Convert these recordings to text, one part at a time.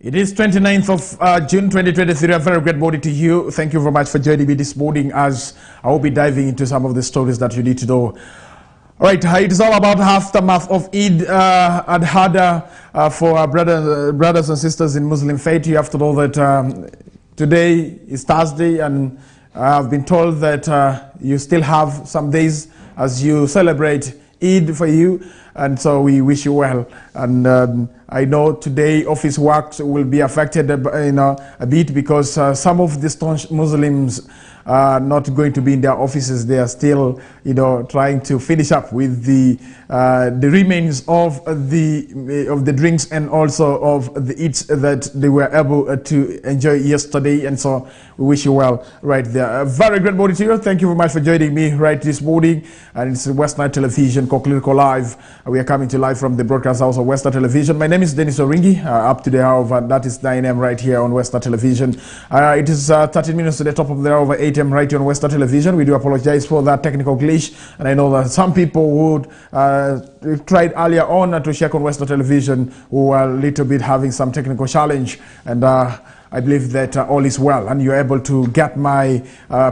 It is 29th of June 2023. A very great morning to you. Thank you very much for joining me this morning as I will be diving into some of the stories that you need to know. All right, it is all about aftermath of Eid al-Adha for our brothers and sisters in Muslim faith. You have to know that today is Thursday, and I've been told that you still have some days as you celebrate Eid for you, and so we wish you well. And I know today office works will be affected a bit because some of the staunch Muslims are not going to be in their offices. They are still trying to finish up with the remains of the drinks and also of the eats that they were able to enjoy yesterday, and so we wish you well right there. A very great morning to you. Thank you very much for joining me right this morning, and it's Westnile Television, KOKOLIRIKO Live. We are coming to live from the broadcast house of Westnile Television. My name is Denis Oringi, up to the hour, that is 9 a.m. right here on Westnile Television. It is 13 minutes to the top of the hour, 8 a.m. right here on Westnile Television. We do apologize for that technical glitch, and I know that some people would tried earlier on to check on Westnile Television who are a little bit having some technical challenge, and I believe that all is well and you're able to get my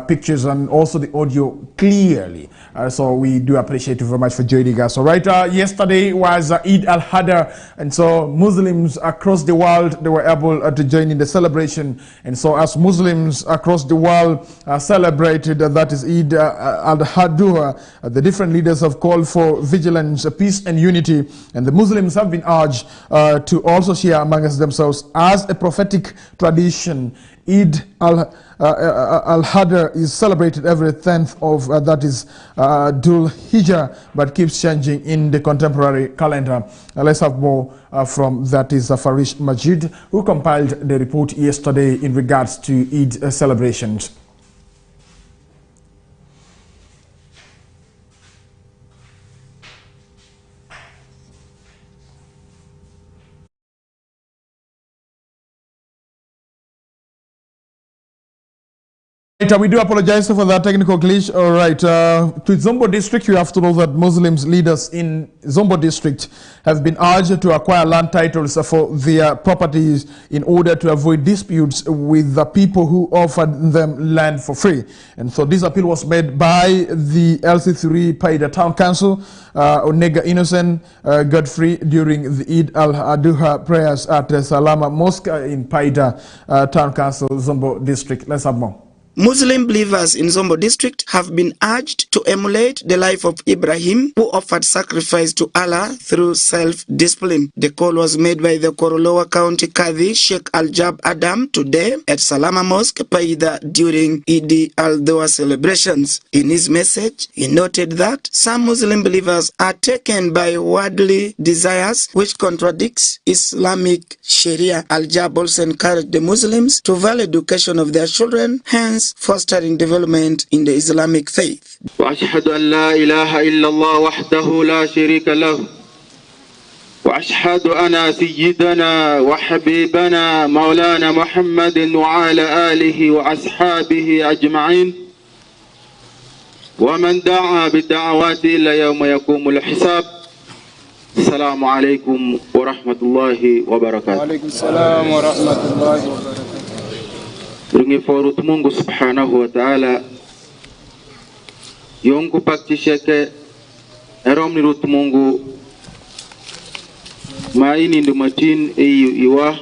pictures and also the audio clearly. So we do appreciate you very much for joining us. All right, yesterday was Eid al-Adha, and so Muslims across the world, they were able to join in the celebration. And so as Muslims across the world celebrated, that is Eid al-Adha, the different leaders have called for vigilance, peace and unity. And the Muslims have been urged to also share amongst themselves as a prophetic tradition. Eid al-Adha is celebrated every 10th of that is Dhul Hijjah, but keeps changing in the contemporary calendar. Let's have more from that is Farish Majid, who compiled the report yesterday in regards to Eid celebrations. We do apologize for that technical glitch. All right, to Zombo district, you have to know that Muslims leaders in Zombo district have been urged to acquire land titles for their properties in order to avoid disputes with the people who offered them land for free. And so this appeal was made by the LC3 Paida Town Council, Onega Innocent Godfrey, during the Eid al-Adha prayers at Salama Mosque in Paida Town Council, Zombo district. Let's have more. Muslim believers in Zombo district have been urged to emulate the life of Ibrahim, who offered sacrifice to Allah through self-discipline. The call was made by the Koroloa County Qadi Sheikh Al-Jab Adam today at Salama Mosque, Paida, during Eid al-Adha celebrations. In his message, he noted that some Muslim believers are taken by worldly desires which contradicts Islamic Sharia. Al-Jab also encouraged the Muslims to value education of their children, hence fostering development in the Islamic faith. وأشهد أن لا إله إلا الله وحده لا شريك له وأشهد أن سيدنا وحبيبنا مولانا محمد وعلى آله وأصحابه أجمعين ومن دعا بالدعوات إلى يوم يقوم الحساب. السلام عليكم ورحمة الله وبركاته. وعليكم السلام ورحمة الله وبركاته. Rungiforut Mungu subhanahu wa ta'ala yonku paktisheke eromni rut Mungu maini ndumatin eyu iwa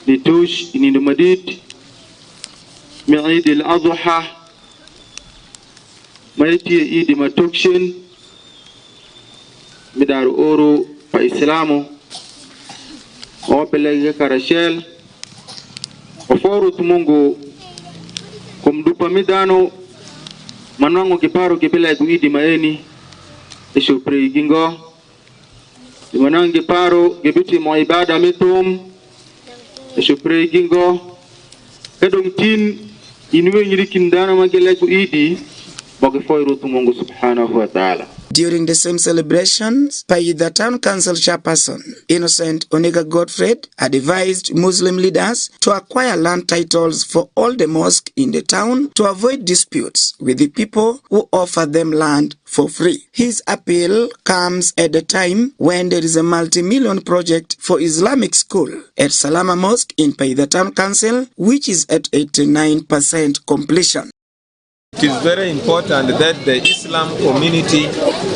litush inindumadid mi'id al-adha maiti idi matukshin midar oro pa islamu opelege karashel Oforut Mungu kumdupa midano manwango kiparo kipela kuidi maeni isho preigingo manwango kiparo kibiti mo ibada mitum isho preigingo kadong tin inwe nyiri kindana magele kuidi boke Forut Mungu subhanahu wa ta'ala. During the same celebrations, the town council chairperson, Innocent Onega Godfred, advised Muslim leaders to acquire land titles for all the mosques in the town to avoid disputes with the people who offer them land for free. His appeal comes at a time when there is a multi-million project for Islamic school at Salama Mosque in the town council, which is at 89% completion. It is very important that the Islam community,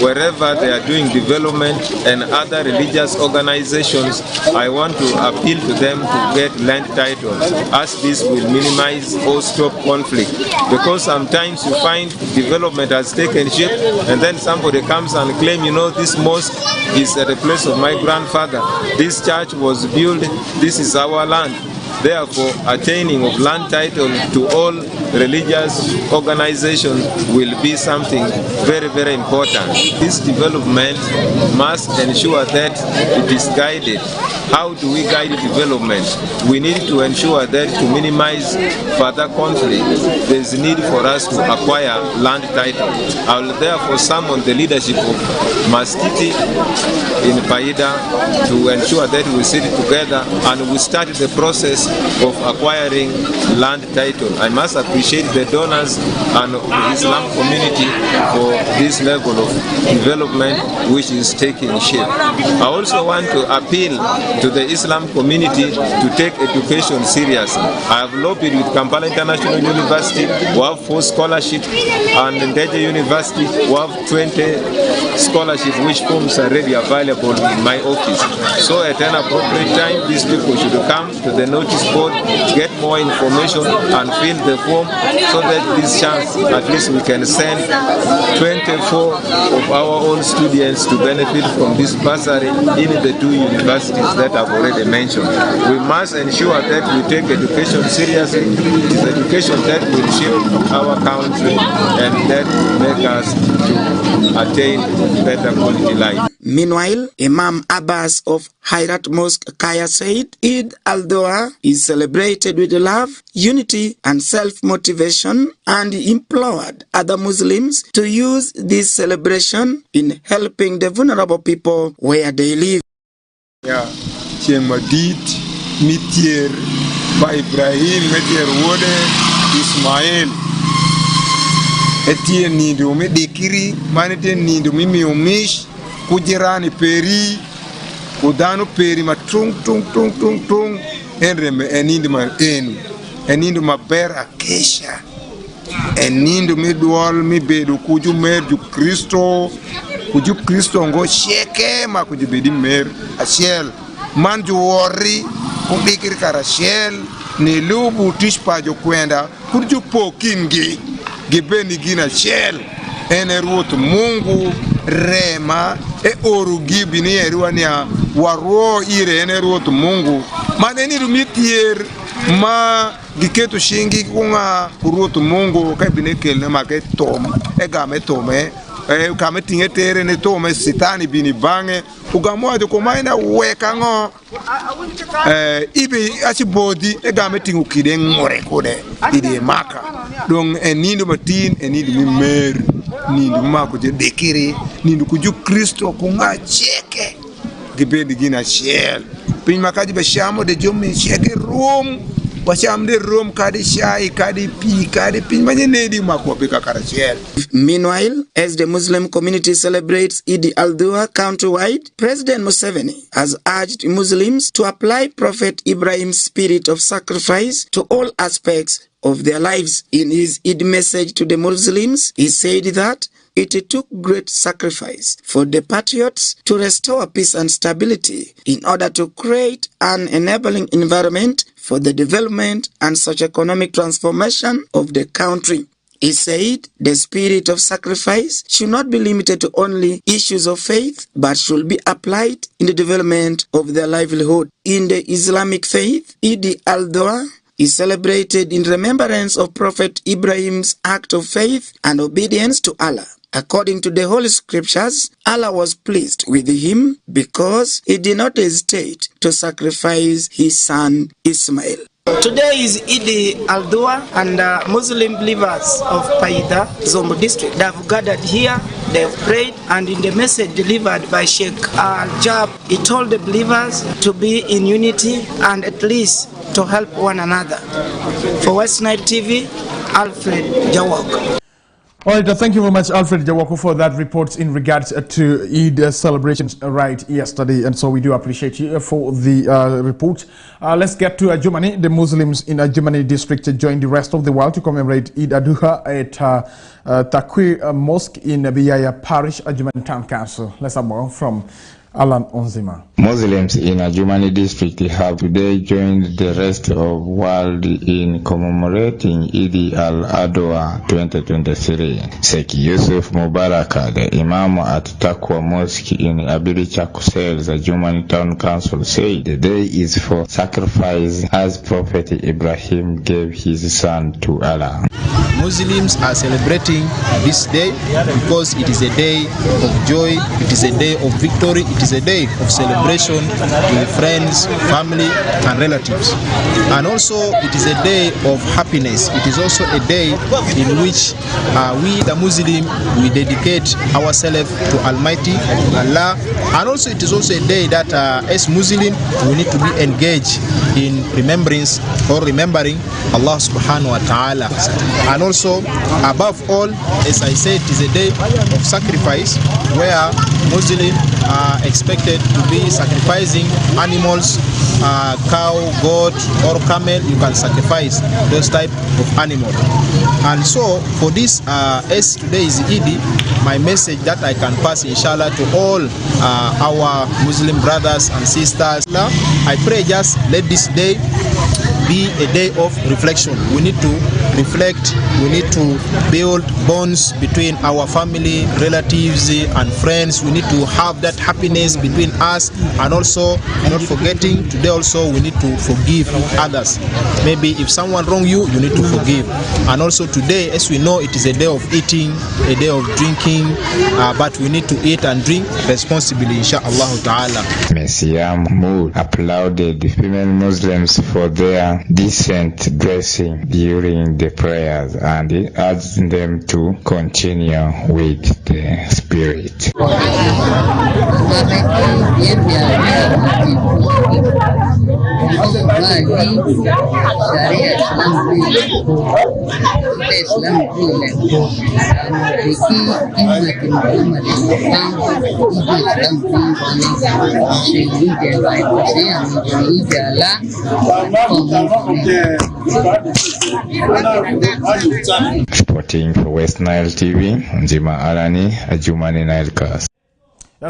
wherever they are doing development and other religious organizations, I want to appeal to them to get land titles, as this will minimize or stop conflict. Because sometimes you find development has taken shape and then somebody comes and claims, you know, this mosque is at the place of my grandfather, this church was built, this is our land. Therefore, attaining of land title to all religious organizations will be something very, very important. This development must ensure that it is guided. How do we guide development? We need to ensure that to minimize further conflict, there is need for us to acquire land title. I will therefore summon the leadership of Maskiti in Paida to ensure that we sit together and we start the process of acquiring land title. I must appreciate the donors and the Islam community for this level of development which is taking shape. I also want to appeal to the Islam community to take education seriously. I have lobbied with Kampala International University, we have 4 scholarships, and Ndeje University, we have 20 scholarships which forms are already available in my office. So at an appropriate time, these people should come to the notice board, get more information and fill the form so that this chance at least we can send 24 of our own students to benefit from this bursary in the 2 universities that I've already mentioned. We must ensure that we take education seriously. It is education that will shape our country and that will make us to attain better quality life. Meanwhile, Imam Abbas of Hayrat Mosque Kaya said Eid al-Doha is celebrated with love, unity and self-motivation, and implored other Muslims to use this celebration in helping the vulnerable people where they live. Chemadit, Mitier, by Ibrahim, Mitier Wode, Ismail. Etienne nido me dekiri, manete nido mimi umish, kujirani peri, kudano peri ma tung, enreme enindo ma enu, enindo ma ber akesha, enindo me dual me bedo kuju mer ju Kristo ngo sheke ma kuju bedi mer ashel, manju wori, kudikiri karashel, ni lubu tishpa jo kwenda, kuju pokingi. Gibeni gina shell ene ruot Mungu rema oru gibini eruania waro ire ene ruot Mungu maneni rumitier ma giketu shingi kunga ruot Mungu kabine kelne make tom game tome kame tingetere ne tome sitani bini bange ugamwa de komaina weka ngo ibe asibodi game tingu kide ngore kode ide maka donc enindo matin enindo mimer nindo mako je dekere nindo kuju Kristo kunga cheke gibendi gina shell pin makaji be shamo de jomi cheke room washam de room kadi shai kadi pi kadi pin manyenedi mako be kakara shell. Meanwhile, as the Muslim community celebrates Eid al-Doha countrywide, President Museveni has urged Muslims to apply Prophet Ibrahim's spirit of sacrifice to all aspects of their lives. In his Eid message to the Muslims, he said that it took great sacrifice for the patriots to restore peace and stability in order to create an enabling environment for the development and socio-economic transformation of the country. He said the spirit of sacrifice should not be limited to only issues of faith, but should be applied in the development of their livelihood. In the Islamic faith, Eid al-Doha is celebrated in remembrance of Prophet Ibrahim's act of faith and obedience to Allah. According to the Holy Scriptures, Allah was pleased with him because he did not hesitate to sacrifice his son Ismail. Today is Eid al-Dua, and Muslim believers of Paida, Zombo district, they have gathered here, they have prayed, and in the message delivered by Sheikh Al-Jab, he told the believers to be in unity and at least to help one another. For Westnile TV, Alfred Jawok. All right, thank you very much, Alfred Jawako, for that report in regards to Eid celebrations right yesterday. And so we do appreciate you for the report. Let's get to Germany. The Muslims in Germany district joined the rest of the world to commemorate Eid al-Adha at Taqi Mosque in Biyaya Parish, German Town Council. Let's have more from Alan Onzima. Muslims in Ajumani district have today joined the rest of world in commemorating Eid al-Adha 2023. Sheikh Yusuf Mubaraka, the Imam at Taqwa Mosque in Abiricha Kusel, the Ajumani Town Council, said the day is for sacrifice as Prophet Ibrahim gave his son to Allah. Muslims are celebrating this day because it is a day of joy, it is a day of victory, it is a day of celebration with friends, family and relatives. And also it is a day of happiness. It is also a day in which we the Muslim, we dedicate ourselves to Almighty Allah. And also it is also a day that as Muslim we need to be engaged in remembrance or remembering Allah subhanahu wa ta'ala. And also above all, as I said, it is a day of sacrifice where Muslims are expected to be sacrificing animals, cow, goat or camel. You can sacrifice those type of animals. And so for this, as today is Eid, my message that I can pass inshallah to all our Muslim brothers and sisters, I pray just let this day be a day of reflection. We need to reflect, we need to build bonds between our family, relatives and friends. We need to have that happiness between us, and also not forgetting today also we need to forgive others. Maybe if someone wrong you, you need to forgive. And also today, as we know, it is a day of eating, a day of drinking, but we need to eat and drink responsibly, inshallah ta'ala. Messiah Mood applauded the female Muslims for their decent dressing during the prayers, and he urged them to continue with the spirit. Reporting for Westnile TV, Unjima Alani, Ajumani Nilecast.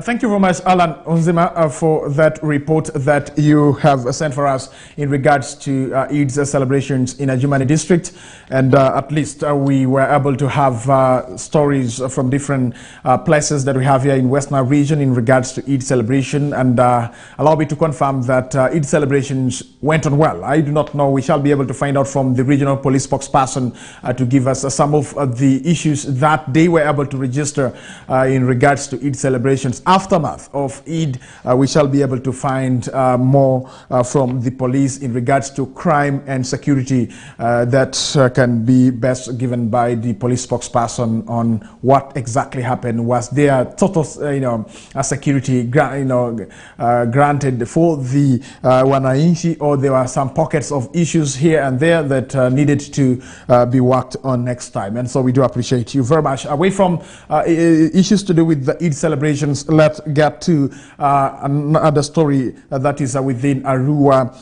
Thank you very much, Alan Onzima, for that report that you have sent for us in regards to Eid's celebrations in Ajumani district. And at least we were able to have stories from different places that we have here in Westnile region in regards to Eid celebration. And allow me to confirm that Eid celebrations went on well. I do not know. We shall be able to find out from the regional police spokesperson to give us some of the issues that they were able to register in regards to Eid celebrations. Aftermath of Eid, we shall be able to find more from the police in regards to crime and security that can be best given by the police spokesperson on what exactly happened. Was there total, security, granted for the Wananchi, or there were some pockets of issues here and there that needed to be worked on next time? And so we do appreciate you very much. Away from issues to do with the Eid celebrations, let's get to another story that is within Arua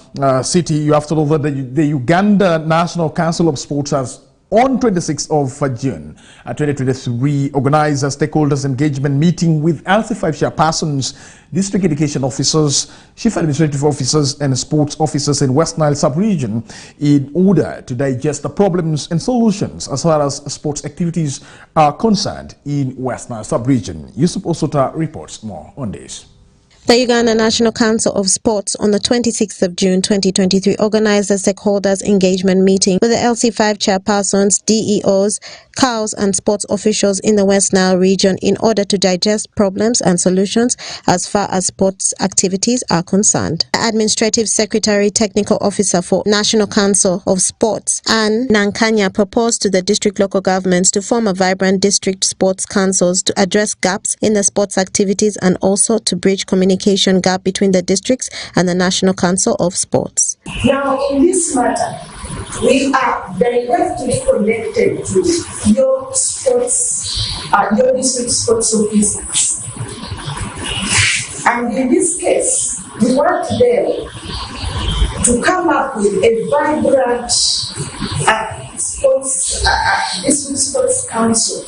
city. You have to know that the Uganda National Council of Sports has on 26th of June 2023 organized a stakeholders engagement meeting with LC5 chairpersons, district education officers, chief administrative officers and sports officers in West Nile sub-region in order to digest the problems and solutions as far as sports activities are concerned in West Nile sub-region. Yusuf Osota reports more on this. The Uganda National Council of Sports on the 26th of June 2023 organized a stakeholders engagement meeting with the LC5 chairpersons, DEOs, COWs and sports officials in the West Nile region in order to digest problems and solutions as far as sports activities are concerned. The Administrative Secretary Technical Officer for National Council of Sports, Anne Nankanya, proposed to the district local governments to form a vibrant district sports councils to address gaps in the sports activities and also to bridge communication gap between the districts and the National Council of Sports. Now, in this matter, we are directly connected to your sports, your district sports officers. And in this case, we want them to come up with a vibrant district sports council.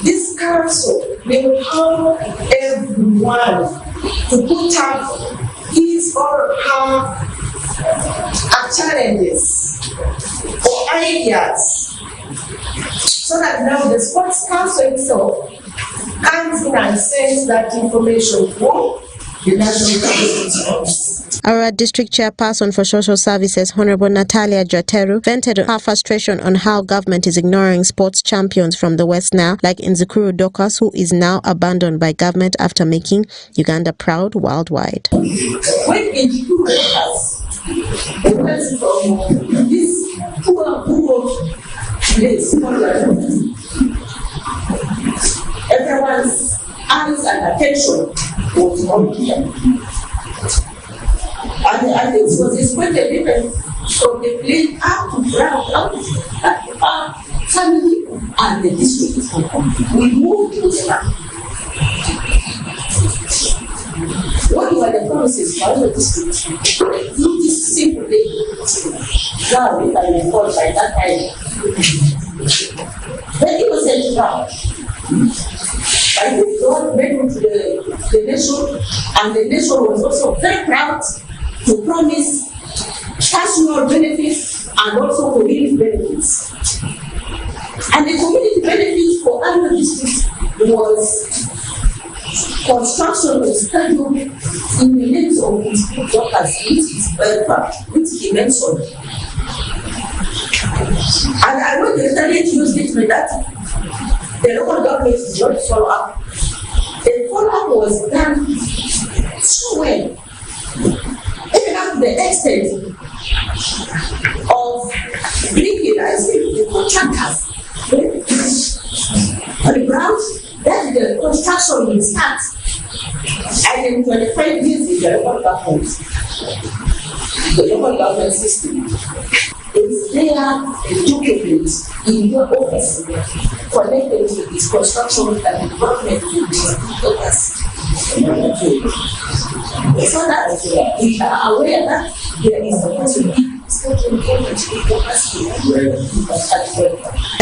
This council will help everyone to put up his or her challenges or ideas, so that now the sports council itself comes in and sends that information to the National Council office. Our district chairperson for social services, Honorable Natalia Jateru, vented her frustration on how government is ignoring sports champions from the West Nile, like Nzukuru Dokas, who is now abandoned by government after making Uganda proud worldwide. When Nzukuru Dokas was from this poor place, everyone's eyes and attention was on him. And I think it was expected even from the plane up to ground, up to our family and the district. We moved to the land. What were the promises for the district? Through this simple thing. Now we can be called by that time. When it was sent down, I think God went to the nation, and the nation was also very proud to promise personal benefits and also community benefits. And the community benefits for other districts was construction of scheduled in the names of his doctors, which he mentioned. And I know the study used it with that the local government is not follow up. The follow-up was done so well. Even up to the extent of bringing, I think, the contractors on the ground, that the construction will start. And in 25 years, the local government system is there a document in your office connected to this construction and development to these doctors. So that we are aware that there is a possibility. The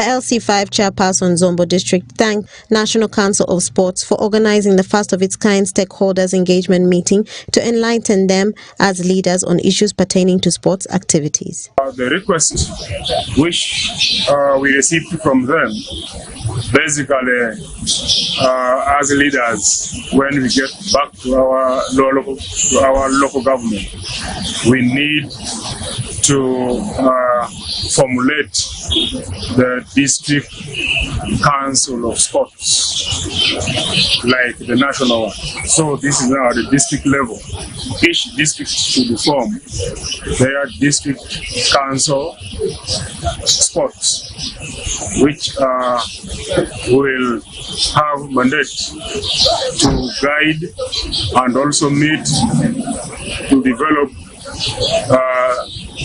LC5 chairperson Zombo District thanked National Council of Sports for organizing the first of its kind stakeholders engagement meeting to enlighten them as leaders on issues pertaining to sports activities. The request which we received from them, basically as leaders, when we get back to our local government, we need to formulate the district council of sports like the national one. So this is now at the district level. Each district should form their district council sports, which will have mandate to guide and also meet to develop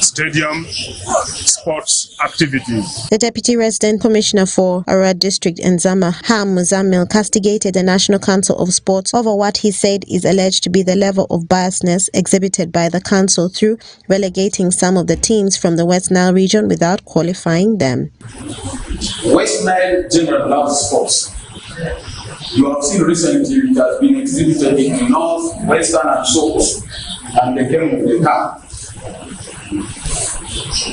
stadium sports activities. The Deputy Resident Commissioner for Arad District Nzama, Ham Muzamil, castigated the National Council of Sports over what he said is alleged to be the level of biasness exhibited by the council through relegating some of the teams from the West Nile region without qualifying them. West Nile generally loves sports. You have seen recently it has been exhibited in the North, Western and so on, and the game of the cup.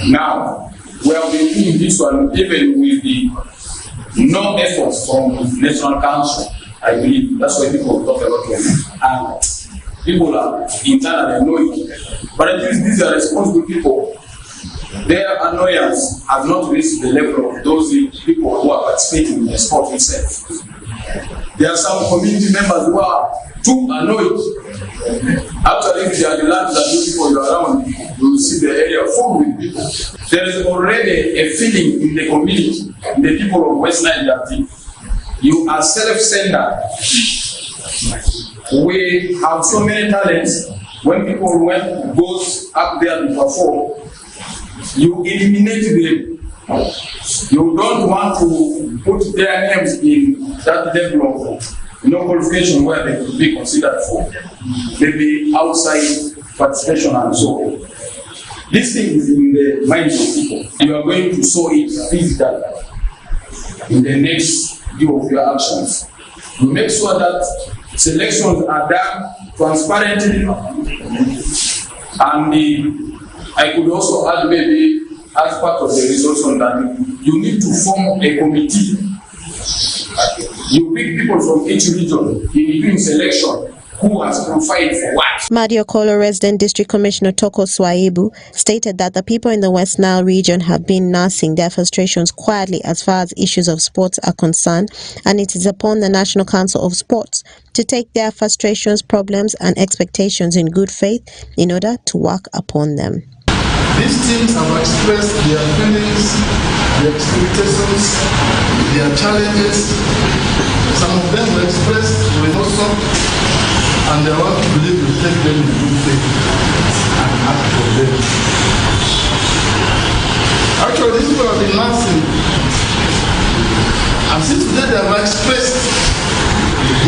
Now, we have been doing this one even with the no efforts from the National Council I believe that's why people talk a lot of it. And people are internally annoyed. But at least these are responsible people. Their annoyance has not reached the level of those people who are participating in the sport itself. There are some community members who are too annoyed. After if they are the land that you people are around, you will see the area full with people. There is already a feeling in the community, in the people of Westnile that you are self-centered. We have so many talents. When people goes up there to perform, you eliminate them. You don't want to put their names in that level of qualification where they could be considered for maybe outside participation and so on. This thing is in the minds of people. You are going to sow it physically in the next view of your actions. You make sure that selections are done transparently, and I could also add maybe as part of the resolution that you need to form a committee. You pick people from each region in doing selection. Who has qualified for what? Madiokolo resident District Commissioner Toko Swaibu stated that the people in the West Nile region have been nursing their frustrations quietly as far as issues of sports are concerned, and it is upon the National Council of Sports to take their frustrations, problems and expectations in good faith in order to work upon them. These teams have expressed their feelings, their expectations, their challenges. Some of them were expressed with also, and they want to believe we take them in good faith and act for them. Actually, these people have been nursing, and since today they have expressed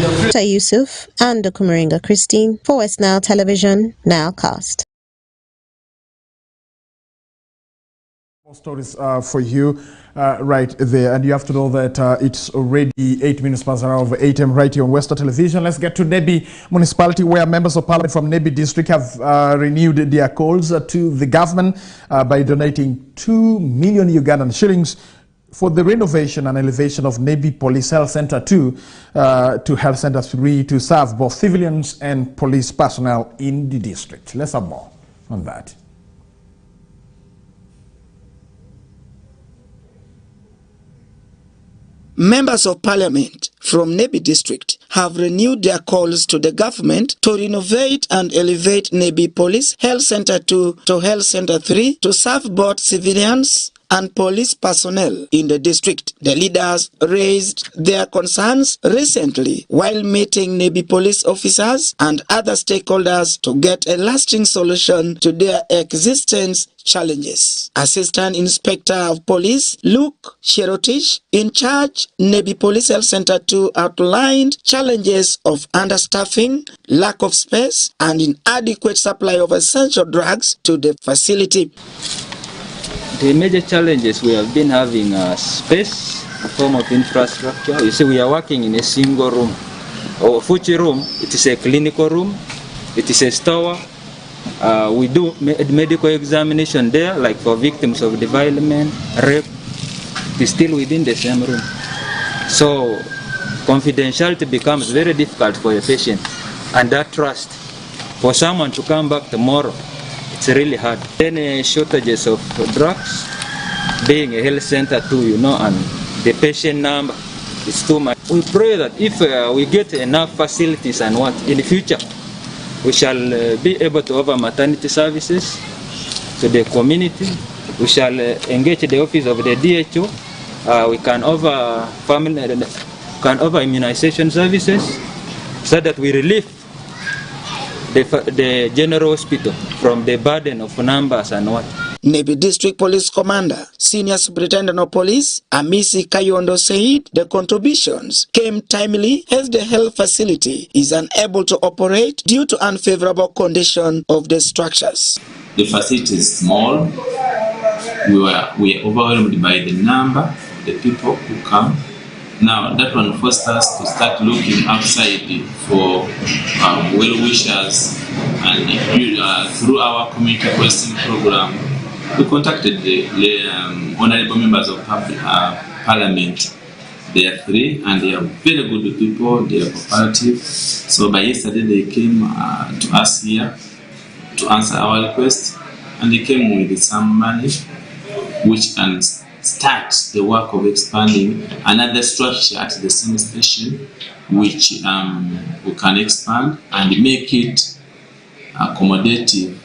their feelings. Yusuf and Kumaringa Christine for Westnile Television, Nilecast. Stories for you right there, and you have to know that it's already 8 minutes past around 8 a.m. right here on Westnile Television. Let's get to Nebi Municipality, where members of parliament from Nebi district have renewed their calls to the government by donating 2 million Ugandan shillings for the renovation and elevation of Nebi Police Health Center 2 to Health Center 3 to serve both civilians and police personnel in the district. Let's have more on that. Members of Parliament from Nebi District have renewed their calls to the government to renovate and elevate Nebi Police Health Center 2 to Health Center 3 to serve both civilians and police personnel in the district. The leaders raised their concerns recently while meeting Nebi police officers and other stakeholders to get a lasting solution to their existence challenges. Assistant Inspector of Police Luke Sherotich, in charge Nebi Police Health Center 2, outlined challenges of understaffing, lack of space, and inadequate supply of essential drugs to the facility. The major challenges we have been having are space, a form of infrastructure. You see, we are working in a single room. Our Fuchi room, it is a clinical room, it is a store. We do medical examination there, like for victims of development, rape. It is still within the same room. So confidentiality becomes very difficult for a patient, and that trust for someone to come back tomorrow, it's really hard. Then shortages of drugs, being a health center too, and the patient number is too much. We pray that if we get enough facilities and in the future, we shall be able to offer maternity services to the community. We shall engage the office of the DHO. We can offer immunization services so that we relieve the general hospital from the burden of numbers and what. Nebi District Police Commander, Senior Superintendent of Police, Amisi Kayondo, said the contributions came timely as the health facility is unable to operate due to unfavorable condition of the structures. The facility is small. We are overwhelmed by the number of the people who come. Now that one forced us to start looking outside for well-wishers, and through our community policing program, we contacted the honorable members of Parliament They are 3 and they are very good people, they are cooperative. So by yesterday they came to us here to answer our request, and they came with some money which can start the work of expanding another structure at the same station, which we can expand and make it accommodative,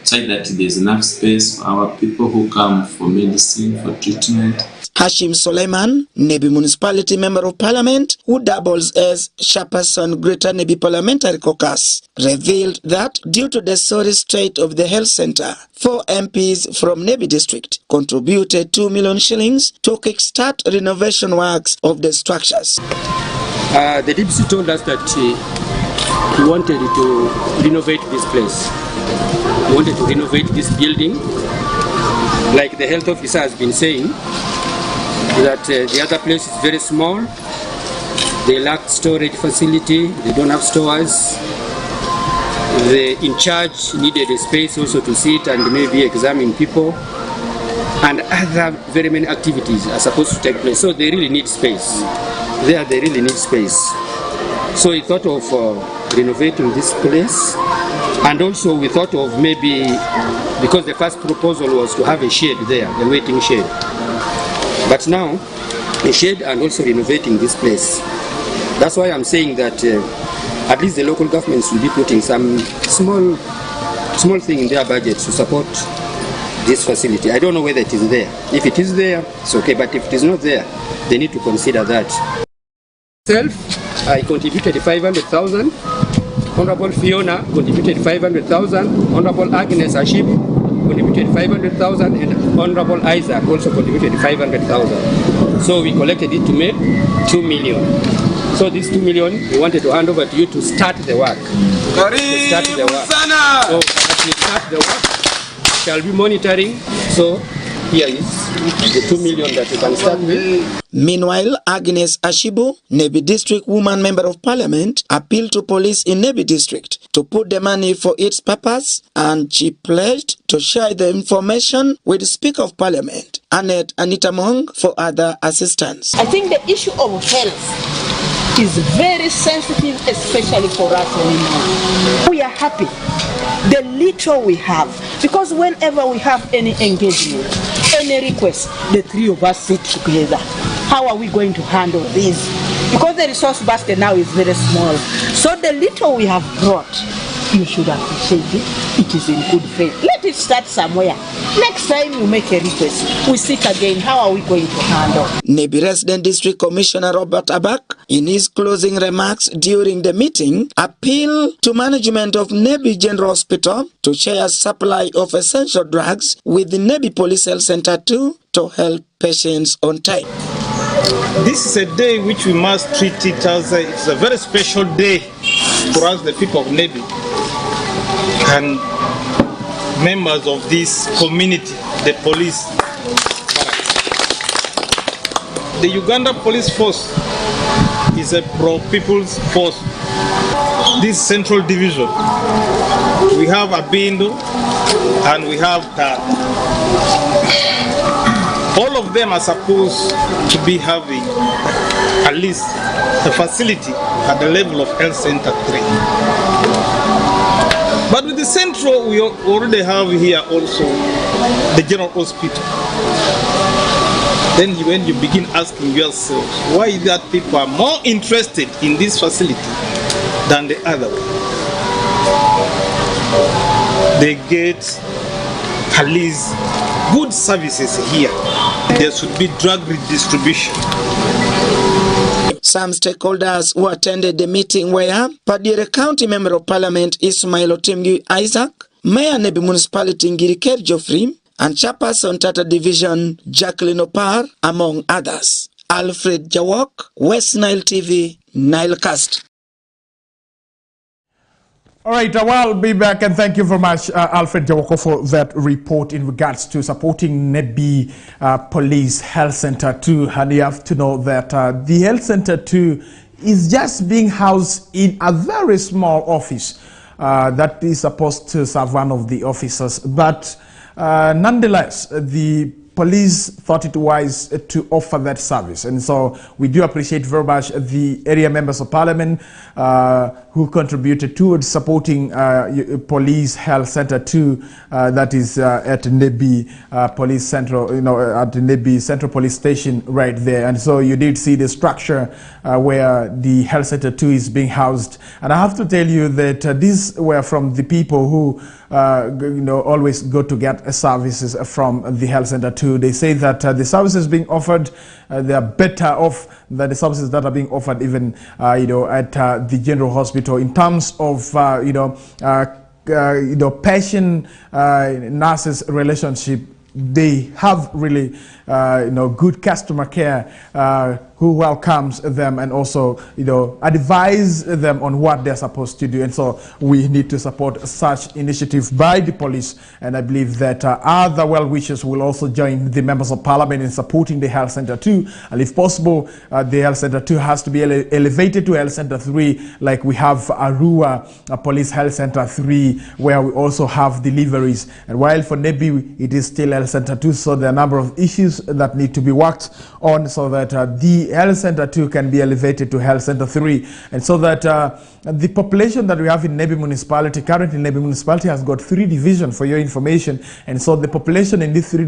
so that there's enough space for our people who come for medicine, for treatment. Hashim Suleiman, Nebi Municipality Member of Parliament, who doubles as chairperson Greater Nebi Parliamentary Caucus, revealed that due to the sorry state of the health center, 4 MPs from Nebi District contributed 2 million shillings to kickstart renovation works of the structures. The DPC told us that he wanted to renovate this place. He wanted to renovate this building. Like the health officer has been saying, that the other place is very small. They lack storage facility, they don't have stores. The in charge needed a space also to sit and maybe examine people, and other very many activities are supposed to take place. So they really need space. They really need space. So we thought of renovating this place, and also we thought of maybe, because the first proposal was to have a shed there, a waiting shed. But now, a shed and also renovating this place. That's why I'm saying that at least the local governments will be putting some small thing in their budget to support this facility. I don't know whether it is there. If it is there, it's okay. But if it is not there, they need to consider that. I contributed 500,000. Honorable Fiona contributed 500,000. Honorable Agnes Ashib contributed 500,000, and Honorable Isaac also contributed 500,000. So we collected it to make 2 million. So this 2 million we wanted to hand over to you to start the work. So as we start the work, shall be monitoring. So here is the 2 million that we can start with. Meanwhile, Agnes Ashibu, Nebi District Woman Member of Parliament, appealed to police in Nebi District to put the money for its purpose, and she pledged to share the information with the Speaker of Parliament, Annette Anita Mong, for other assistance. I think the issue of health is very sensitive, especially for us women. We are happy the little we have, because whenever we have any engagement, any request, the 3 of us sit together. How are we going to handle this? Because the resource basket now is very small. So the little we have brought, you should appreciate it. It is in good faith. Let it start somewhere. Next time you make a request, we seek again. How are we going to handle? Nebi Resident District Commissioner Robert Abak, in his closing remarks during the meeting, appealed to management of Nebi General Hospital to share a supply of essential drugs with the Nebi Police Health Center too, to help patients on time. This is a day which we must treat it as it's a very special day for us, the people of Nebi, and members of this community, the police. The Uganda Police Force is a pro-people's force. This central division, we have Abindo and we have Tara. All of them are supposed to be having at least a facility at the level of Health Center 3. But with the central, we already have here also the General Hospital. Then when you begin asking yourself, why is that people are more interested in this facility than the other one? They get at least good services here. There should be drug redistribution. Some stakeholders who attended the meeting were Padire County Member of Parliament Ismail Otimgi Isaac, Mayor Nebi Municipality Ngiriker Geoffrey, and Chairperson Tata Division Jacqueline Opar, among others. Alfred Jawok, Westnile TV, Nilecast. All right, I'll be back, and thank you very much, Alfred Jawoko, for that report in regards to supporting Nebi Police Health Center 2. And you have to know that the Health Center 2 is just being housed in a very small office that is supposed to serve one of the officers. But nonetheless, the police thought it wise to offer that service. And so we do appreciate very much the area members of parliament who contributed towards supporting Police Health Center 2, that is at Nebi Police Central, at Nebi Central Police Station right there. And so you did see the structure where the Health Center 2 is being housed. And I have to tell you that these were from the people who always go to get services from the Health Center 2. They say that the services being offered, they are better off than the services that are being offered even at the General Hospital in terms of patient nurses relationship. They have really good customer care who welcomes them and also advise them on what they're supposed to do. And so we need to support such initiative by the police, and I believe that other well-wishers will also join the members of parliament in supporting the Health Center 2, and if possible the Health Center 2 has to be elevated to Health Center 3, like we have Arua Police Health Center 3, where we also have deliveries. And while for Nebi it is still Health Center 2, so there are a number of issues that need to be worked on so that the Health Center 2 can be elevated to Health Center 3, and so that the population that we have in Nebi municipality, currently Nebi municipality has got 3 divisions for your information, and so the population in these 3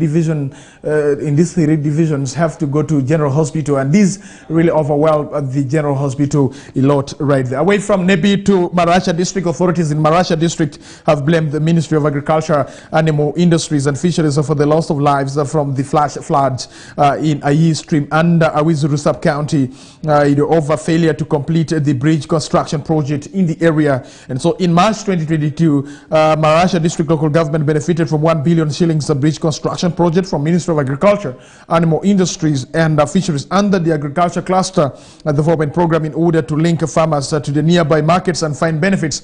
divisions have to go to General Hospital, and these really overwhelm the General Hospital a lot right there. Away from Nebi to Marasha District, authorities in Marasha District have blamed the Ministry of Agriculture, Animal Industries and Fisheries for the loss of lives from the flash floods in Ayi Stream and Awizuru Sub-County over failure to complete the bridge construction project in the area. And so in March 2022, Marasha District Local Government benefited from 1 billion shillings bridge construction project from Ministry of Agriculture, Animal Industries and Fisheries under the Agriculture Cluster Development Program in order to link farmers to the nearby markets and find benefits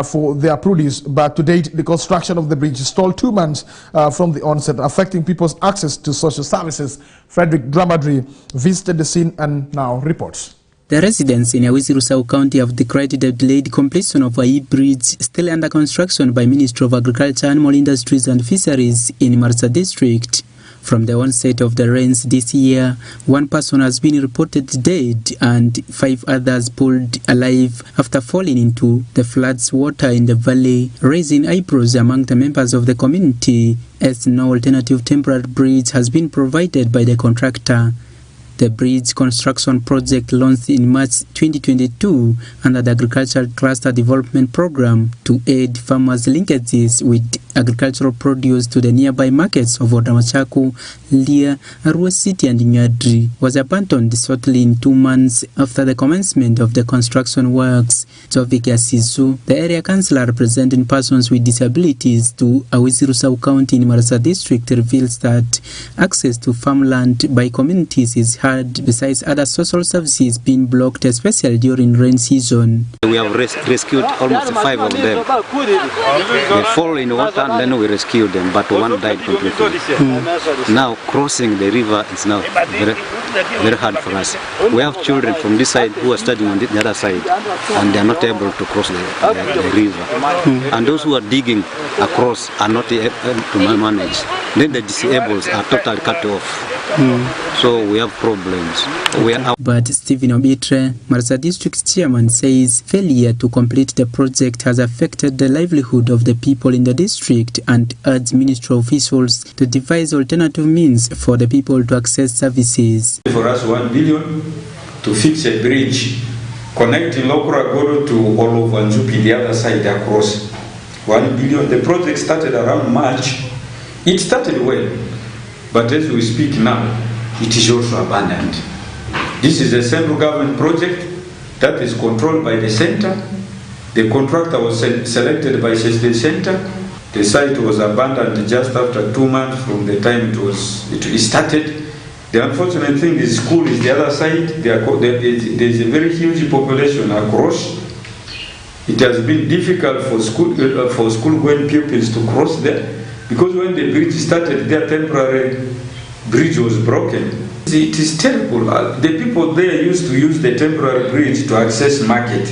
for their produce. But to date, the construction of the bridge stalled 2 months from the onset, affecting people's access to social services. Frederick Dramadri visited the scene and now reports. The residents in Awizuru Sub-County have decried the delayed completion of Ayi Bridge, still under construction by Ministry of Agriculture, Animal Industries and Fisheries in Marsa District. From the onset of the rains this year, 1 person has been reported dead and 5 others pulled alive after falling into the flood's water in the valley, raising eyebrows among the members of the community, as no alternative temporary bridge has been provided by the contractor. The bridge construction project launched in March 2022 under the Agricultural Cluster Development Program to aid farmers' linkages with agricultural produce to the nearby markets of Odamachaku, Lia, Arua City and Nyadri, was abandoned shortly in 2 months after the commencement of the construction works. Jovik Asizu, the area councillor representing persons with disabilities to Awizuru Sub-County in Marasa District, reveals that access to farmland by communities is hard, besides other social services being blocked, especially during rain season. We have rescued almost 5 of them. They fall in water and then we rescued them, but 1 died completely. Now crossing the river is now very hard for us. We have children from this side who are studying on the other side, and they are not able to cross the river. And those who are digging across are not able to manage. Then the disabled are totally cut off. So we have problems. But Stephen Obitre, Marsa District Chairman, says failure to complete the project has affected the livelihood of the people in the district and urged ministry officials to devise alternative means for the people to access services. For us, 1 billion to fix a bridge connecting Lokura to Olovo and Zupi, the other side across. 1 billion. The project started around March. It started well, but as we speak now, it is also abandoned. This is a central government project that is controlled by the center. The contractor was selected by the center. The site was abandoned just after 2 months from the time it started. The unfortunate thing is school is the other side. There is a very huge population across. It has been difficult for school-going pupils to cross there, because when the bridge started, their temporary bridge was broken. It is terrible. The people there used to use the temporary bridge to access market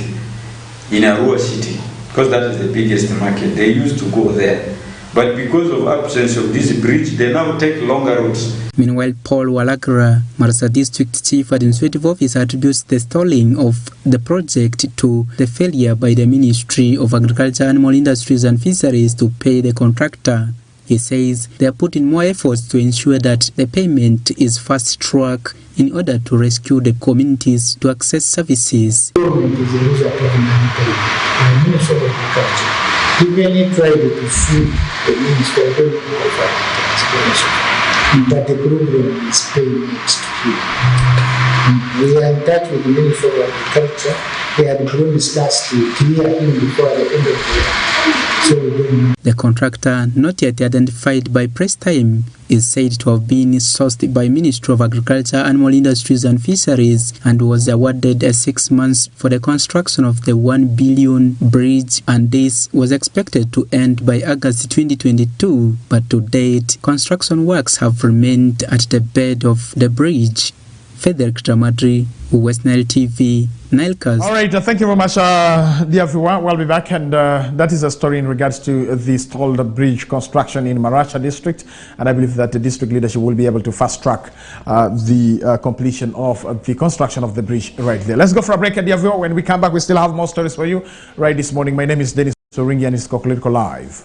in Arua City, because that is the biggest market. They used to go there. But because of absence of this bridge, they now take longer routes. Meanwhile, Paul Walakra, Marsa District Chief Administrative Officer, attributes the stalling of the project to the failure by the Ministry of Agriculture, Animal Industries and Fisheries to pay the contractor. He says they are putting more efforts to ensure that the payment is fast-tracked in order to rescue the communities to access services. Government is a user of Ministry of Agriculture. We really tried to food the Ministry of Agriculture, but the problem is paying next to him. We are in touch with the Ministry of Agriculture. They had promised us to clear him before the end of the year. The contractor, not yet identified by press time, is said to have been sourced by Ministry of Agriculture, Animal Industries and Fisheries and was awarded 6 months for the construction of the 1 billion bridge, and this was expected to end by August 2022, but to date, construction works have remained at the bed of the bridge. Frederick Dramadri, Westnile TV, Nilecast. All right, thank you very much, dear everyone. We'll be back, and that is a story in regards to the stalled bridge construction in Maracha district, and I believe that the district leadership will be able to fast track the completion of the construction of the bridge right there. Let's go for a break, dear everyone. When we come back, we still have more stories for you right this morning. My name is Denis Oringi, and it's KOKOLIRIKO Live.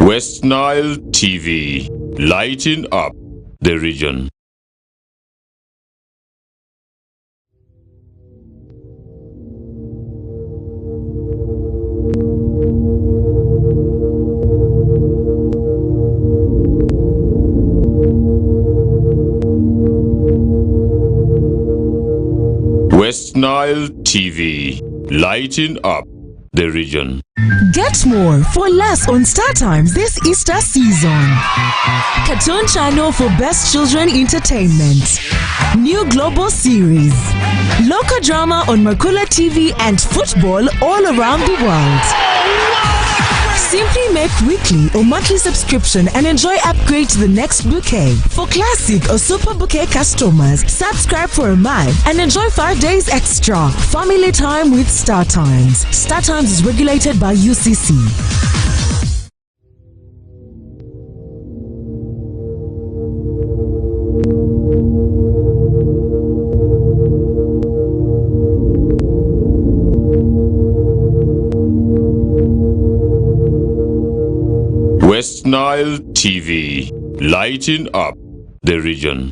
Westnile TV, lighting up the region. Westnile TV, lighting up the region. Get more for less on Star Times this Easter season. Cartoon channel for best children entertainment. New global series. Local drama on Makula TV and football all around the world. Simply make weekly or monthly subscription and enjoy upgrade to the next bouquet. For classic or super bouquet customers, subscribe for a month and enjoy 5 days extra. Family time with Star Times. Star Times is regulated by UCC. Westnile TV, lighting up the region.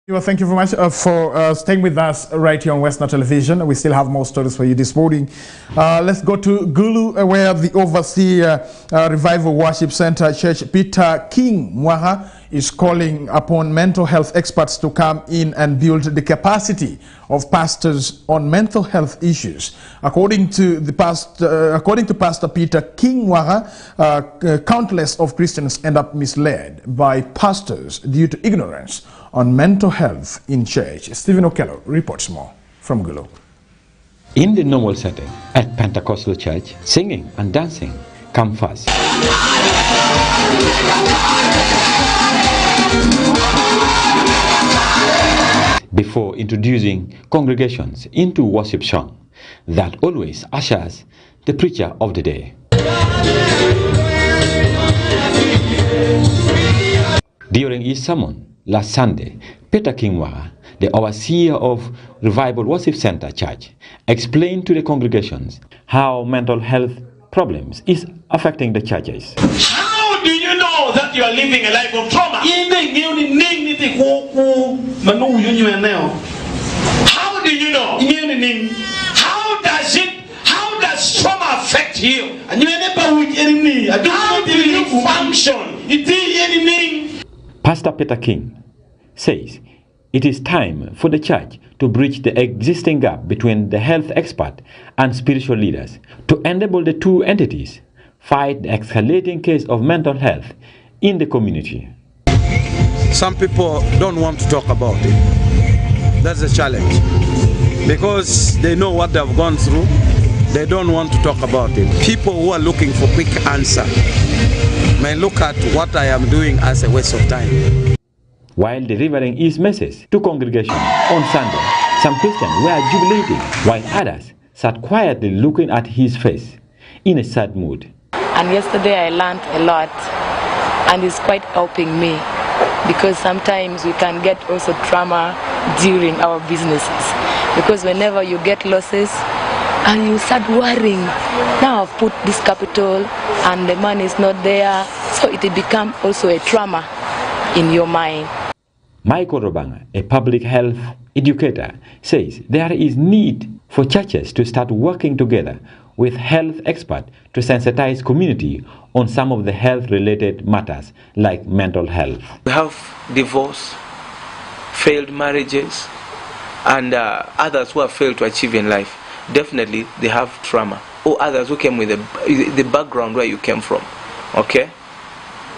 Well, thank you very much for staying with us right here on Westnile Television. We still have more stories for you this morning. Let's go to Gulu, where the overseer Revival Worship Center Church, Peter King Mwaha, is calling upon mental health experts to come in and build the capacity of pastors on mental health issues. According to Pastor Peter King Mwaha, countless of Christians end up misled by pastors due to ignorance on mental health in church. Stephen Okello reports more from Gulu. In the normal setting at Pentecostal church, singing and dancing come first. Before introducing congregations into worship song, that always ushers the preacher of the day. During his sermon last Sunday, Peter King Mwaha, the overseer of Revival Worship Center Church, explained to the congregations how mental health problems is affecting the churches. How do you know that you are living a life of trauma? How do you know? How does trauma affect you? How do you function? Pastor Peter King says it is time for the church to bridge the existing gap between the health expert and spiritual leaders to enable the two entities fight the escalating case of mental health in the community. some people don't want to talk about it. That's a challenge. Because they know what they've gone through, they don't want to talk about it. People who are looking for quick answer may look at what I am doing as a waste of time. While delivering his message to congregation on Sunday, some Christians were jubilating, while others sat quietly looking at his face in a sad mood. And yesterday I learned a lot, and it's quite helping me, because sometimes we can get also trauma during our businesses, because whenever you get losses and you start worrying, now I've put this capital and the money is not there, so it become also a trauma in your mind. Michael Robanga, a public health educator, says there is need for churches to start working together with health experts to sensitize community on some of the health-related matters like mental health. We have divorce, failed marriages, and others who have failed to achieve in life. Definitely they have trauma, or others who came with the background where you came from. Okay,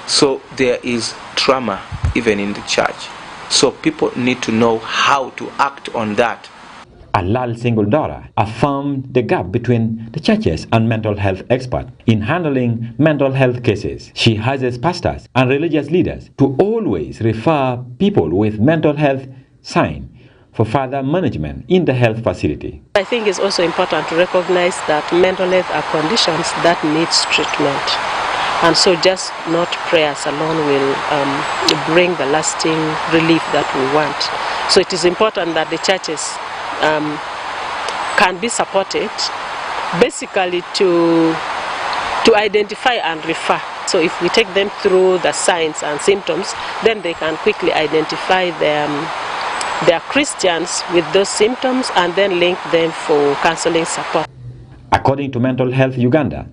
so there is trauma even in the church, so people need to know how to act on that. Alal Singuldara affirmed the gap between the churches and mental health experts in handling mental health cases. She urges pastors and religious leaders to always refer people with mental health signs for further management in the health facility. I think it's also important to recognize that mental health are conditions that need treatment. And so just not prayers alone will bring the lasting relief that we want. So it is important that the churches can be supported basically to identify and refer. So if we take them through the signs and symptoms, then they can quickly identify them. They are Christians with those symptoms and then link them for counseling support. According to Mental Health Uganda,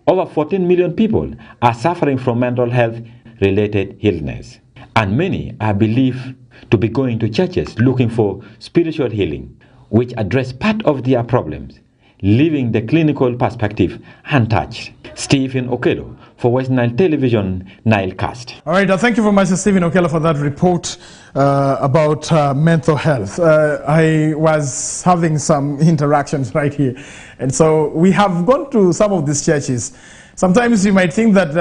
over 14 million people are suffering from mental health related illness, and many are believed to be going to churches looking for spiritual healing, which address part of their problems, leaving the clinical perspective untouched. Stephen Okello for Westnile Television, Nilecast. All right, thank you very much, Stephen Okello, for that report about mental health. I was having some interactions right here, and so we have gone to some of these churches. Sometimes you might think that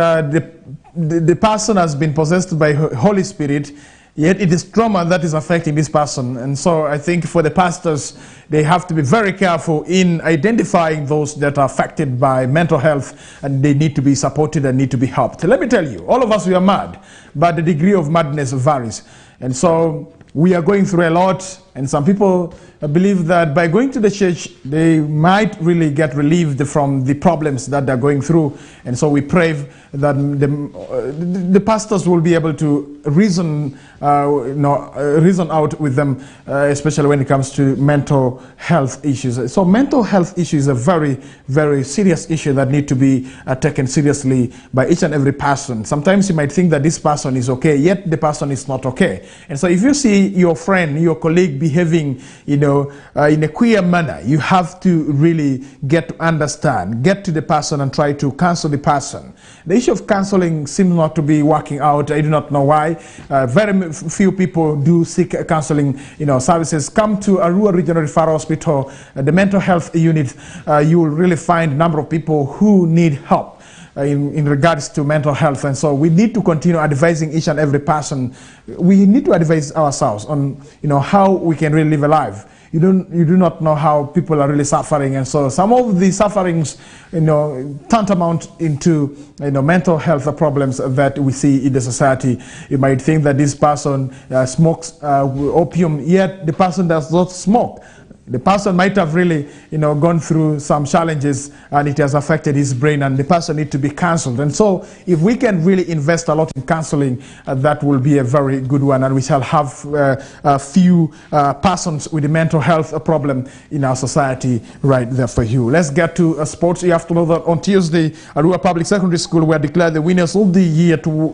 the person has been possessed by Holy Spirit, yet it is trauma that is affecting this person. And so I think for the pastors, they have to be very careful in identifying those that are affected by mental health, and they need to be supported and need to be helped. Let me tell you, all of us, we are mad, but the degree of madness varies. And so we are going through a lot, and some people believe that by going to the church, they might really get relieved from the problems that they're going through. And so we pray that the pastors will be able to reason out with them, especially when it comes to mental health issues. So mental health issues is a very, very serious issue that need to be taken seriously by each and every person. Sometimes you might think that this person is okay, yet the person is not okay. And so if you see your friend, your colleague behaving, in a queer manner, you have to really get to understand, get to the person and try to counsel the person. The issue of counseling seems not to be working out. I do not know why. Very few people do seek counseling services. Come to Arua Regional Referral Hospital, the mental health unit, you will really find a number of people who need help in regards to mental health. And so we need to continue advising each and every person. We need to advise ourselves on how we can really live a life. You do not know how people are really suffering, and so some of the sufferings tantamount into mental health problems that we see in the society. You might think that this person smokes opium, yet the person does not smoke. The person might have really, gone through some challenges, and it has affected his brain, and the person needs to be counseled. And so if we can really invest a lot in counseling, that will be a very good one, and we shall have a few persons with a mental health problem in our society right there for you. Let's get to sports. You have to know that on Tuesday, Arua Public Secondary School were declared the winners of the year for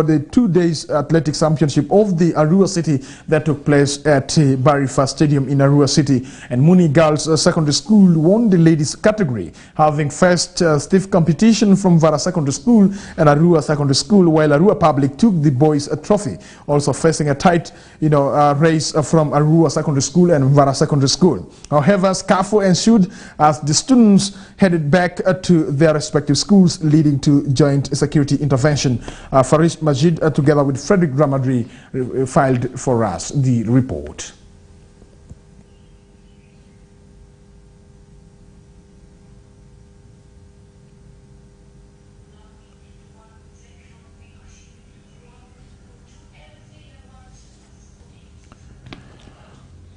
the 2 days athletic championship of the Arua City that took place race at Barifa Stadium in Arua City. And Muni Girls Secondary School won the ladies category, having faced stiff competition from Vara Secondary School and Arua Secondary School, while Arua Public took the boys trophy, also facing a tight race from Arua Secondary School and Vara Secondary School. However, scuffle ensued as the students headed back to their respective schools, leading to joint security intervention. Farish Majid, together with Frederick Ramadri, filed for us the report.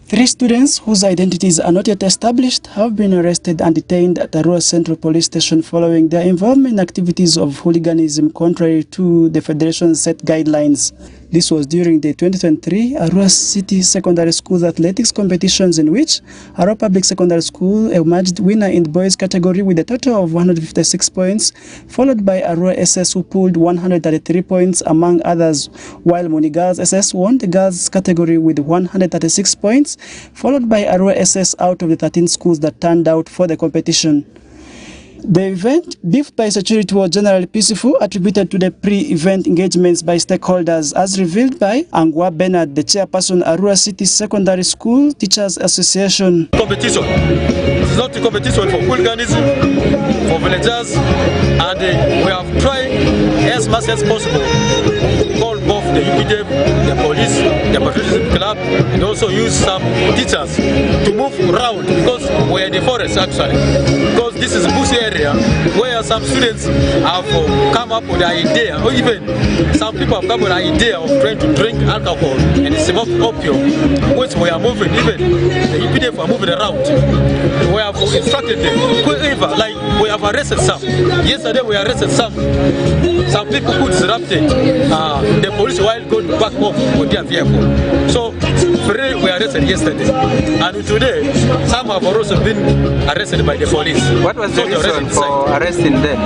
Three students whose identities are not yet established have been arrested and detained at Arua Central Police Station following their involvement in activities of hooliganism contrary to the Federation's set guidelines. This was during the 2023 Arua City Secondary School's athletics competitions, in which Arua Public Secondary School emerged winner in the boys category with a total of 156 points, followed by Arua SS, who pulled 133 points among others, while Muni Girls SS won the girls category with 136 points, followed by Arua SS out of the 13 schools that turned out for the competition. The event, beefed by security, was generally peaceful, attributed to the pre-event engagements by stakeholders, as revealed by Angwa Bernard, the chairperson Arua City Secondary School Teachers Association. Competition. It's not a competition for hooliganism, for villagers, and we have tried as much as possible to call both the UPDF, the police, the patriotism club, and also use some teachers to move around, because we're in the forest actually. Because this is a bush area where some students have come up with the idea, or even some people have come with the idea of trying to drink alcohol and smoke opium, which we are moving, even the UPDF are moving around. We have instructed them, like we have arrested some. Yesterday we arrested some people who disrupted the police while going back home with their vehicle. So three were arrested yesterday, and today some have also been arrested by the police. What was the reason for arresting them?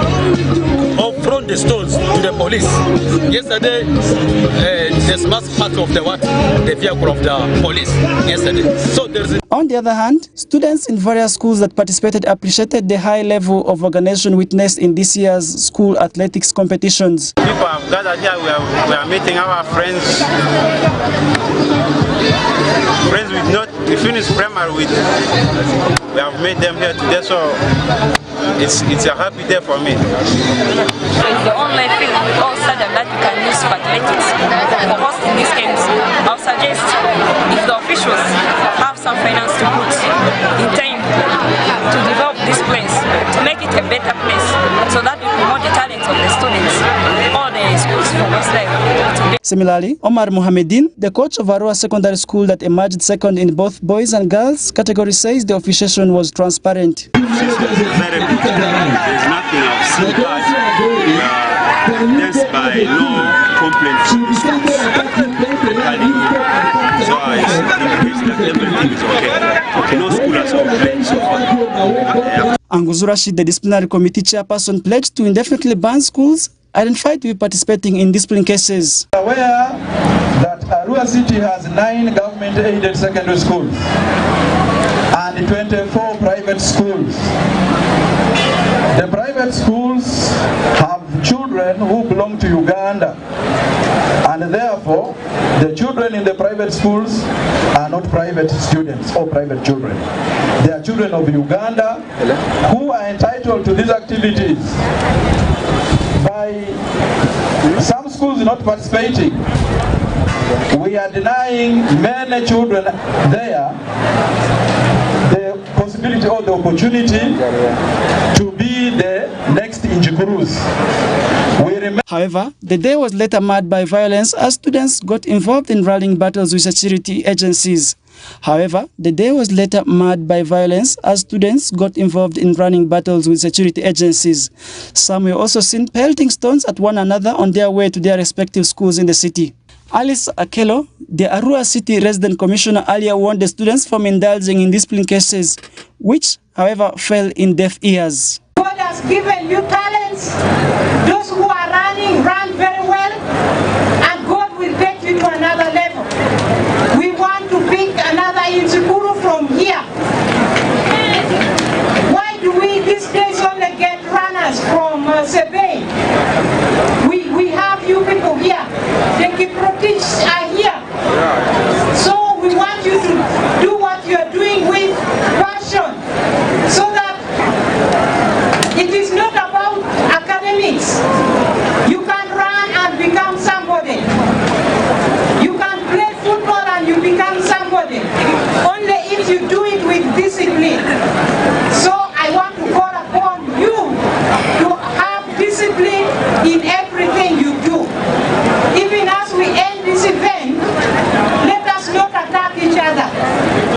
From the stones to the police. Yesterday, they smashed part of the vehicle of the police yesterday. So there's On the other hand, students in various schools that participated appreciated the high level of organization witnessed in this year's school athletics competitions. People have gathered here, we are meeting our friends we finished primary with. We have made them here today, so it's a happy day for me. It's the only thing with all stadium that you can use for athletics for hosting these games. I would suggest if the officials have some finance to put in time to develop this place, to make it a better place, so that we promote the talents of the students, all the schools from Westnile. Similarly, Omar Mohamedin, the coach of Arua Secondary School that emerged second in both boys and girls categories, says the officiation was transparent. Very good. There's nothing I've seen bad. There's by no complaints from the schools. So I think that everything is okay. No school has complained so far. Anguzu Rashid, the disciplinary committee chairperson, pledged to indefinitely ban schools identified to be participating in discipline cases. Aware that Arua City has 9 government-aided secondary schools and 24 private schools. The private schools have children who belong to Uganda, and therefore the children in the private schools are not private students or private children. They are children of Uganda who are entitled to these activities. By some schools not participating, we are denying many children there the possibility or the opportunity to be the next Injikurus. However, the day was later marred by violence as students got involved in rallying battles with security agencies. Some were also seen pelting stones at one another on their way to their respective schools in the city. Alice Akelo, the Arua City Resident Commissioner, earlier warned the students from indulging in discipline cases, which, however, fell in deaf ears. God has given you talents. Those who are running, run very well, and God will take you to another level. We want to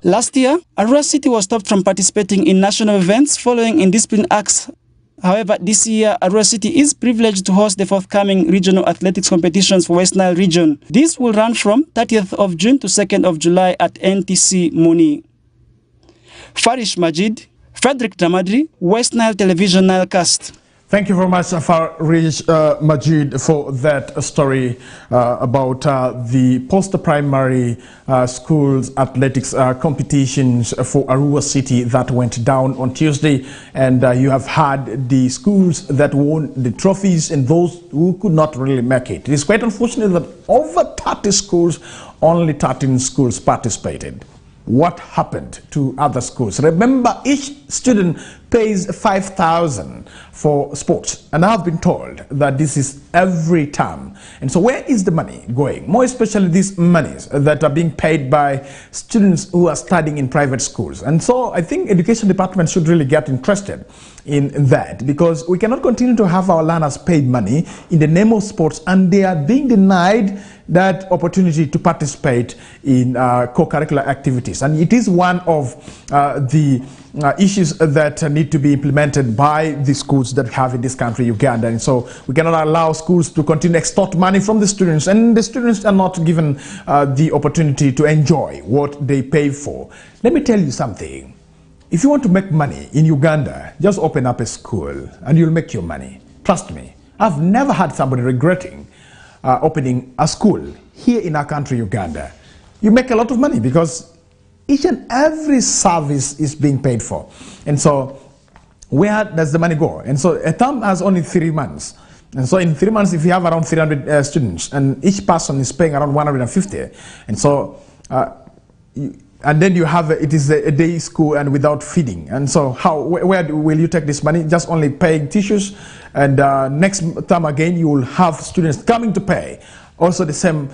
Last year, Arua City was stopped from participating in national events following indiscipline acts. However, this year, Arua City is privileged to host the forthcoming regional athletics competitions for West Nile region. This will run from 30th of June to 2nd of July at NTC Muni. Farish Majid, Frederick Damadri, West Nile Television Nilecast. Thank you very much, Farish Majid, for that story about the post-primary schools athletics competitions for Arua City that went down on Tuesday. And you have had the schools that won the trophies and those who could not really make it. It is quite unfortunate that over 30 schools, only 13 schools participated. What happened to other schools? Remember, each student pays 5,000 for sports, and I've been told that this is every term. And so where is the money going? More especially these monies that are being paid by students who are studying in private schools. And so I think education department should really get interested in that, because we cannot continue to have our learners paid money in the name of sports and they are being denied that opportunity to participate in co-curricular activities. And it is one of the issues that need to be implemented by the schools that we have in this country, Uganda. And so we cannot allow schools to continue to extort money from the students, and the students are not given the opportunity to enjoy what they pay for. Let me tell you something. If you want to make money in Uganda, just open up a school and you'll make your money. Trust me. I've never had somebody regretting opening a school here in our country, Uganda. You make a lot of money because each and every service is being paid for. And so where does the money go? And so a term has only 3 months. And so in 3 months, if you have around 300 students and each person is paying around 150, and so and then you have it is a day school and without feeding. And so where will you take this money? Just only paying teachers, and next term again you will have students coming to pay also the same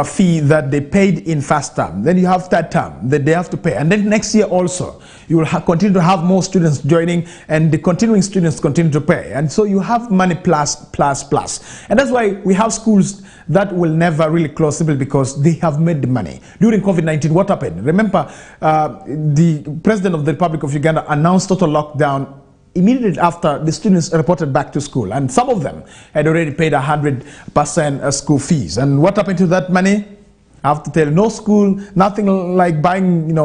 fee that they paid in first term. Then you have third term that they have to pay, and then next year also you will continue to have more students joining, and the continuing students continue to pay. And so you have money plus. And that's why we have schools that will never really close, simply because they have made the money. During COVID-19, what happened? Remember, the President of the Republic of Uganda announced total lockdown immediately after the students reported back to school, and some of them had already paid 100% school fees. And what happened to that money? I have to tell you, no school, nothing like buying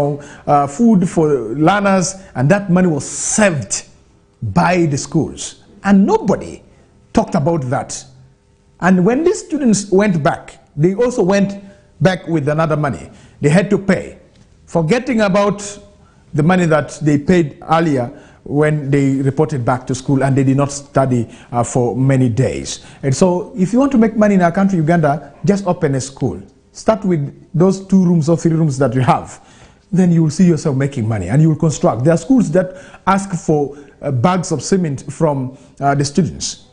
food for learners, and that money was saved by the schools, and nobody talked about that. And when these students went back, they also went back with another money. They had to pay, forgetting about the money that they paid earlier when they reported back to school and they did not study for many days. And so if you want to make money in our country, Uganda, just open a school. Start with those 2 rooms or 3 rooms that you have. Then you will see yourself making money, and you will construct. There are schools that ask for bags of cement from the students.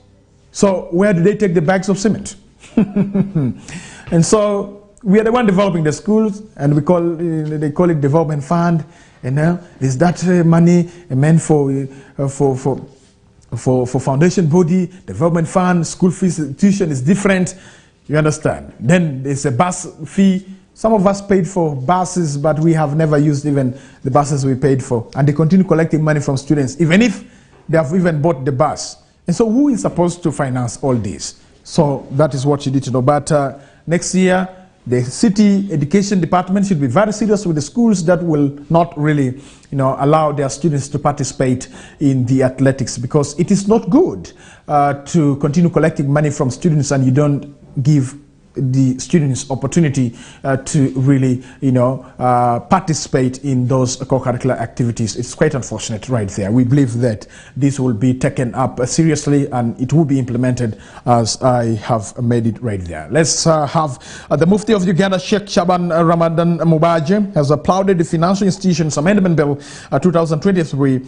So where do they take the bags of cement? And so we are the one developing the schools, and they call it development fund. And now is that money meant for foundation body, development fund, school fees, tuition is different. You understand? Then there's a bus fee. Some of us paid for buses, but we have never used even the buses we paid for. And they continue collecting money from students, even if they have even bought the bus. And so who is supposed to finance all this? So that is what you need to know. But next year, the city education department should be very serious with the schools that will not really, allow their students to participate in the athletics, because it is not good to continue collecting money from students and you don't give the students opportunity to really, participate in those co-curricular activities. It's quite unfortunate right there. We believe that this will be taken up seriously and it will be implemented as I have made it right there. Let's have the Mufti of Uganda, Sheikh Shaban Ramadan Mubaje, has applauded the Financial Institutions Amendment Bill 2023,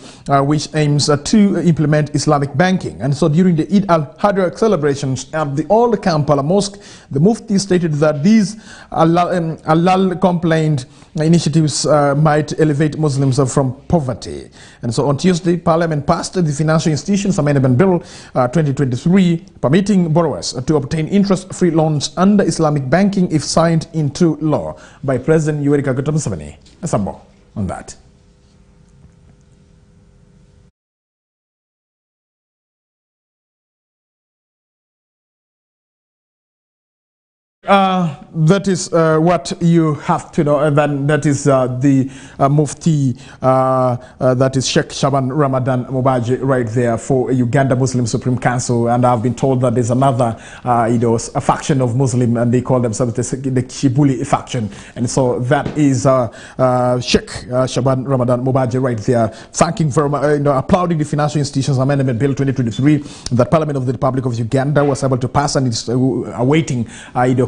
which aims to implement Islamic banking. And so during the Eid al-Adha celebrations at the Old Kampala Mosque, the Mufti Mufti stated that these halal complaint initiatives might elevate Muslims from poverty. And so on Tuesday, Parliament passed the Financial Institutions Amendment Bill 2023, permitting borrowers to obtain interest-free loans under Islamic banking if signed into law by President Yoweri Kaguta Museveni. Some more on that. That is what you have to know, and then that is the Mufti, that is Sheikh Shaban Ramadan Mubaji right there for Uganda Muslim Supreme Council. And I've been told that there's another, a faction of Muslim, and they call themselves the Shibuli faction. And so that is Sheikh Shaban Ramadan Mubaji right there, thanking for, applauding the Financial Institutions Amendment Bill 2023 that Parliament of the Republic of Uganda was able to pass, and is awaiting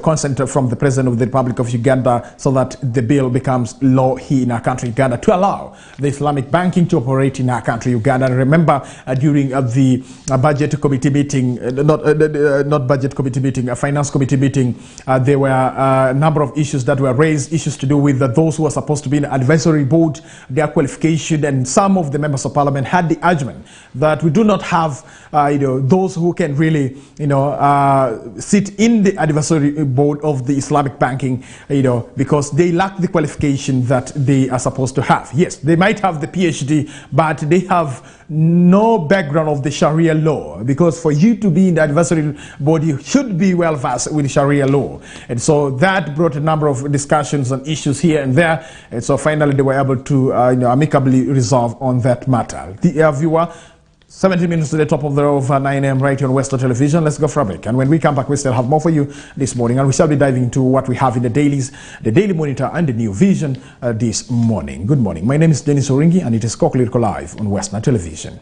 consent from the President of the Republic of Uganda so that the bill becomes law here in our country, Uganda, to allow the Islamic banking to operate in our country, Uganda. And remember, during the budget committee meeting, not budget committee meeting, a finance committee meeting, there were a number of issues that were raised, issues to do with those who are supposed to be in the advisory board, their qualification, and some of the members of Parliament had the argument that we do not have those who can really sit in the advisory board of the Islamic banking, because they lack the qualification that they are supposed to have. Yes, they might have the PhD, but they have no background of the Sharia law, because for you to be in the advisory board, you should be well versed with Sharia law. And so that brought a number of discussions and issues here and there. And so finally they were able to amicably resolve on that matter. The viewer, 70 minutes to the top of the hour of 9 a.m. right here on Westnile Television. Let's go for a break. And when we come back, we still have more for you this morning. And we shall be diving into what we have in the dailies, the Daily Monitor and the New Vision this morning. Good morning. My name is Denis Oringi, and it is KOKOLIRIKO Live on Westnile Television.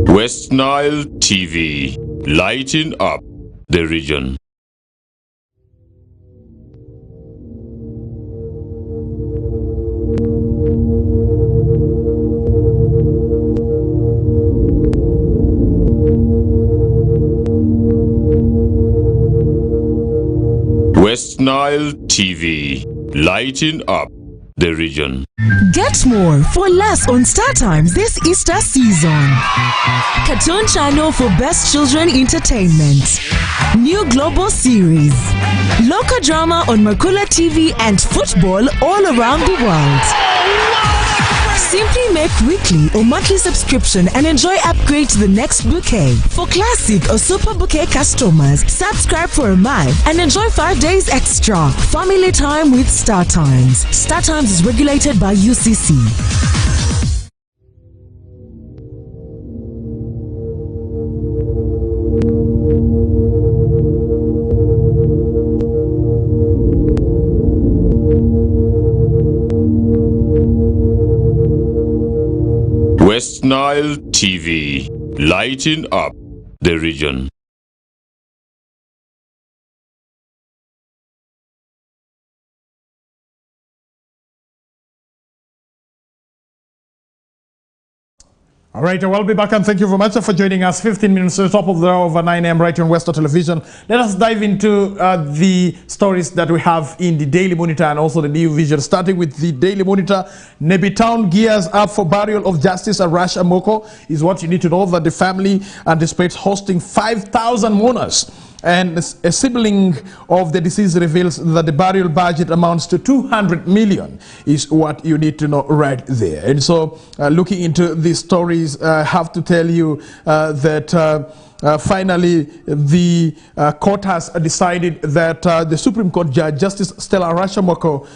Westnile TV, lighting up the region. Westnile TV, lighting up the region. Get more for less on Star Times this Easter season. Cartoon channel for best children entertainment. New global series. Local drama on Makula TV and football all around the world. Simply make weekly or monthly subscription and enjoy upgrade to the next bouquet. For classic or super bouquet customers, subscribe for a month and enjoy 5 days extra. Family time with Star Times. Star Times is regulated by UCC. Westnile TV, lighting up the region. All right, we'll be back, and thank you very much for joining us. 15 minutes to the top of the hour of 9 a.m. right here on Westnile Television. Let us dive into the stories that we have in the Daily Monitor and also the New Vision. Starting with the Daily Monitor, Nebi Town gears up for burial of Justice Arash Amoko is what you need to know, that the family anticipates hosting 5,000 mourners. And a sibling of the deceased reveals that the burial budget amounts to 200 million is what you need to know right there. And so looking into these stories, I have to tell you that finally the court has decided that the Supreme Court Judge Justice Stella Arashamoko,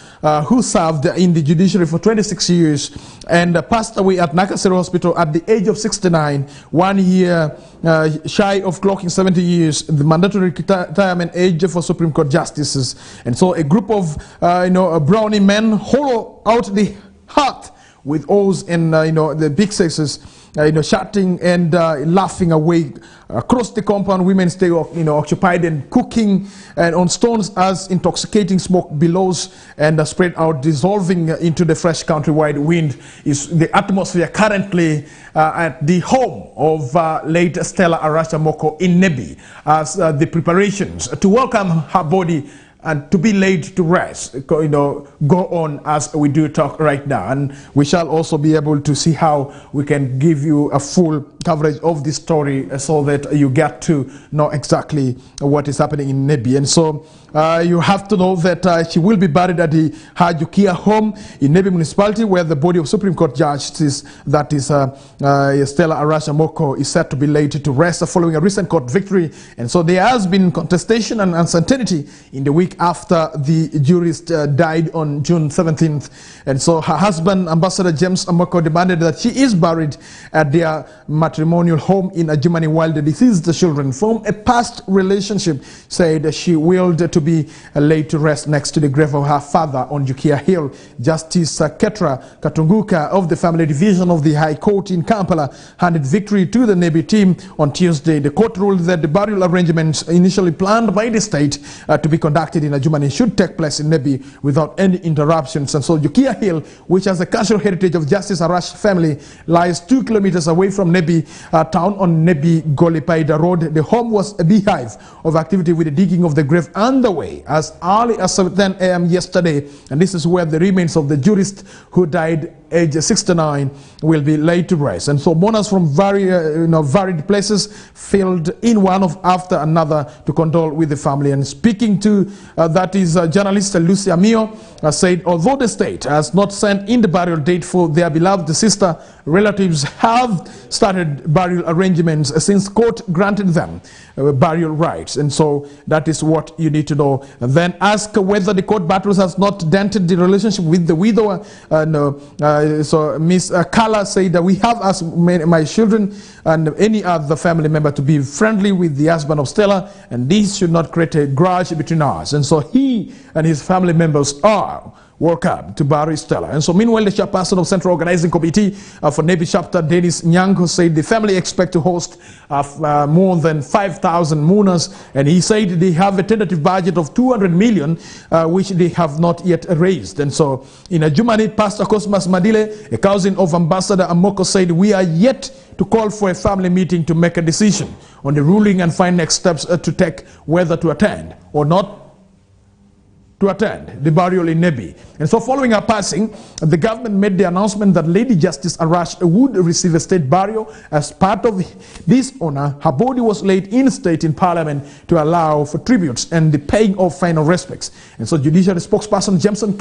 who served in the judiciary for 26 years and passed away at Nakasero Hospital at the age of 69, 1 year shy of clocking 70 years, the mandatory retirement age for Supreme Court justices. And so a group of brownie men hollow out the heart with oars and the big sexes shouting and laughing away. Across the compound, women stay occupied and cooking and on stones as intoxicating smoke billows and spread out, dissolving into the fresh countrywide wind. Is the atmosphere currently at the home of late Stella Arasha Moko in Nebi, as the preparations to welcome her body and to be laid to rest, go on as we do talk right now. And we shall also be able to see how we can give you a full coverage of this story so that you get to know exactly what is happening in Nebi. And so you have to know that she will be buried at the Hajukia home in Nebi municipality, where the body of Supreme Court Justice, that is Stella Arasha Moko, is set to be laid to rest following a recent court victory. And so there has been contestation and uncertainty in the week after the jurist died on June 17th. And so her husband, Ambassador James Amoko, demanded that she is buried at their matrimonial home in Ajumani, while the deceased children from a past relationship said she willed to be laid to rest next to the grave of her father on Jukia Hill. Justice Ketra Katunguka of the Family Division of the High Court in Kampala handed victory to the Nebi team on Tuesday. The court ruled that the burial arrangements initially planned by the state to be conducted in Ajumani should take place in Nebi without any interruptions. And so Jukia Hill, which has a cultural heritage of Justice Arash family, lies 2 kilometers away from Nebi town on Nebi Golipaida Road. The home was a beehive of activity with the digging of the grave underway as early as 10 a.m. yesterday. And this is where the remains of the jurist who died age 69 will be laid to rest. And so mourners from varied places filled in one after another to condole with the family. And speaking to that is journalist Lucia Mio, said although the state has not sent in the burial date for their beloved sister, relatives have started burial arrangements since court granted them burial rights. And so that is what you need to know. And then ask whether the court battles has not dented the relationship with the widower. So Miss Kala said that we have asked my children and any other family member to be friendly with the husband of Stella, and this should not create a grudge between us. And so he and his family members are welcome to bury Stella. And so meanwhile, the chairperson of Central Organizing Committee for Nebi Chapter, Denis Nyango, said the family expect to host more than 5,000 mourners, and he said they have a tentative budget of 200 million, which they have not yet raised. And so in Ajumani, Pastor Cosmas Madile, a cousin of Ambassador Amoko, said we are yet to call for a family meeting to make a decision on the ruling and find next steps to take, whether to attend or not to attend the burial in Nebi. And so following her passing, the government made the announcement that Lady Justice Arash would receive a state burial. As part of this honor, her body was laid in state in Parliament to allow for tributes and the paying of final respects. And so judiciary spokesperson Jameson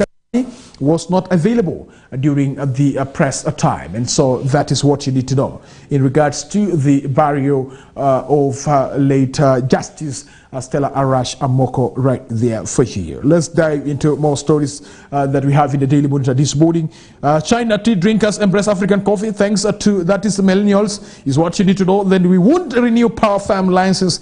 was not available during the press time. And so that is what you need to know in regards to the burial of late Justice Stella Arash Amoko right there for you. Let's dive into more stories that we have in the Daily Monitor this morning. China tea drinkers embrace African coffee thanks to, that is the millennials, is what you need to know. Then we won't renew power farm licenses,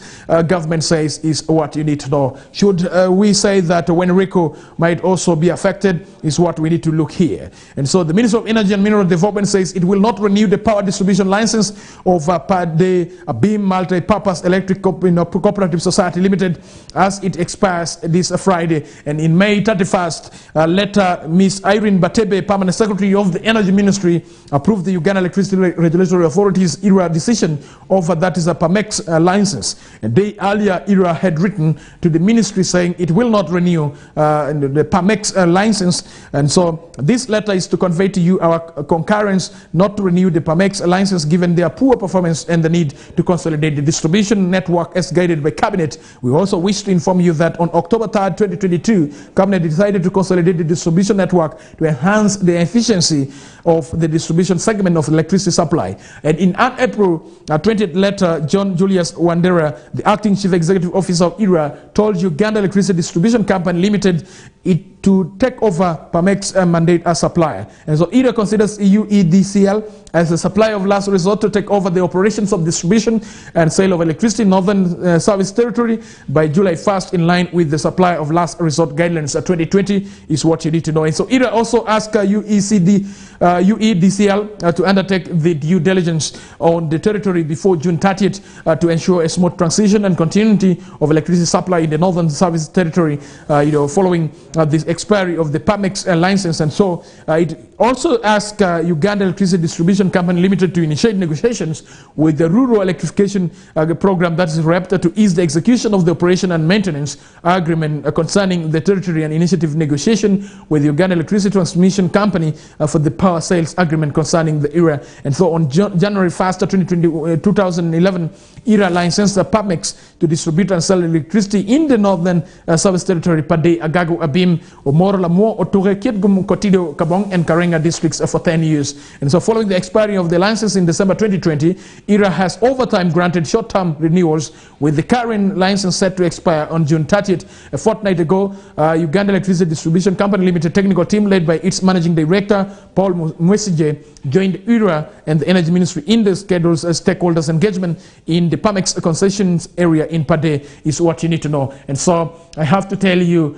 government says, is what you need to know. Should we say that when RICO might also be affected, is what we need to look here. And so the Minister of Energy and Mineral Development says it will not renew the power distribution license of the Beam Multi-Purpose Electric Cooperative Society Limited as it expires this Friday. And in May 31st, later Ms. Irene Batebe, Permanent Secretary of the Energy Ministry, approved the Uganda Electricity Regulatory Authority's ERA decision of that is a PAMEX license. A day earlier, ERA had written to the ministry saying it will not renew the PAMEX license. And so this letter is to convey to you our concurrence not to renew the PAMEX license given their poor performance and the need to consolidate the distribution network as guided by Cabinet. We also wish to inform you that on October 3rd, 2022, Cabinet decided to consolidate the distribution network to enhance the efficiency of the distribution segment of electricity supply. And in an April 20th letter, John Julius Wandera, the acting chief executive officer of ERA, told Uganda Electricity Distribution Company Limited it to take over PAMEX mandate as supplier. And so ERA considers EUEDCL as a supplier of last resort to take over the operations of distribution and sale of electricity in Northern Service Territory by July 1st, in line with the supply of last resort guidelines 2020 is what you need to know. And so ERA also asked UECD UEDCL to undertake the due diligence on the territory before June 30th to ensure a smooth transition and continuity of electricity supply in the Northern Service Territory, following the expiry of the PAMEX license. And so it also asked Uganda Electricity Distribution Company Limited to initiate negotiations with the Rural Electrification Program, that is REPTA, to ease the execution of the operation and maintenance agreement concerning the territory and initiative negotiation with the Uganda Electricity Transmission Company for the power sales agreement concerning the ERA. And so on January 1st, 2011, ERA licensed PAMEX to distribute and sell electricity in the Northern Service Territory, Pade, Agago, Abim, Omoro, Lamour, Otore, Kietgum, Kotido, Kabong, and Karenga districts for 10 years. And so following the expiry of the license in December 2020, ERA has over time granted short-term renewals, with the current license set to expire on June 30th. A fortnight ago, Uganda Electricity Distribution Company Limited technical team led by its managing director, Paul Mwesije, joined ERA and the Energy Ministry in the scheduled stakeholders engagement in the PAMEX concessions area in Pade is what you need to know. And so I have to tell you,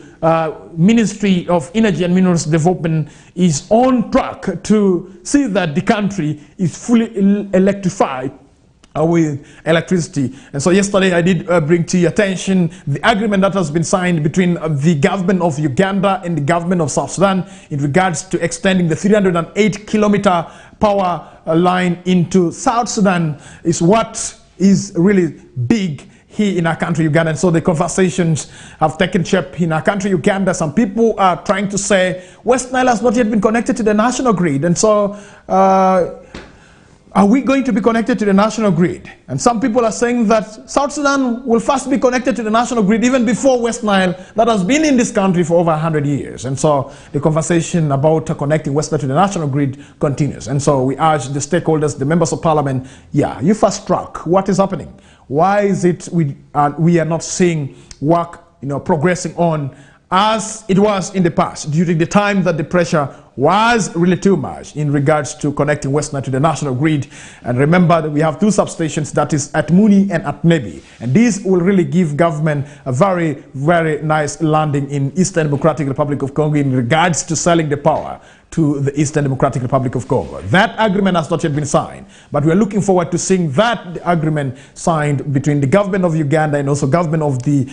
Ministry of Energy and Minerals Development is on track to see that the country is fully electrified with electricity. And so yesterday I did bring to your attention the agreement that has been signed between the government of Uganda and the government of South Sudan in regards to extending the 308-kilometer power line into South Sudan. Is what is really big here in our country, Uganda. And so the conversations have taken shape in our country, Uganda. Some people are trying to say West Nile has not yet been connected to the national grid. And so are we going to be connected to the national grid? And some people are saying that South Sudan will first be connected to the national grid even before West Nile, that has been in this country for over 100 years. And so the conversation about connecting West Nile to the national grid continues. And so we urge the stakeholders, the members of parliament, you fast track what is happening. Why is it we are not seeing work progressing on as it was in the past, during the time that the pressure was really too much in regards to connecting West Nile to the national grid? And remember that we have two substations, that is at Muni and at Nebi. And this will really give government a very, very nice landing in Eastern Democratic Republic of Congo in regards to selling the power to the Eastern Democratic Republic of Congo. That agreement has not yet been signed, but we are looking forward to seeing that agreement signed between the government of Uganda and also government of the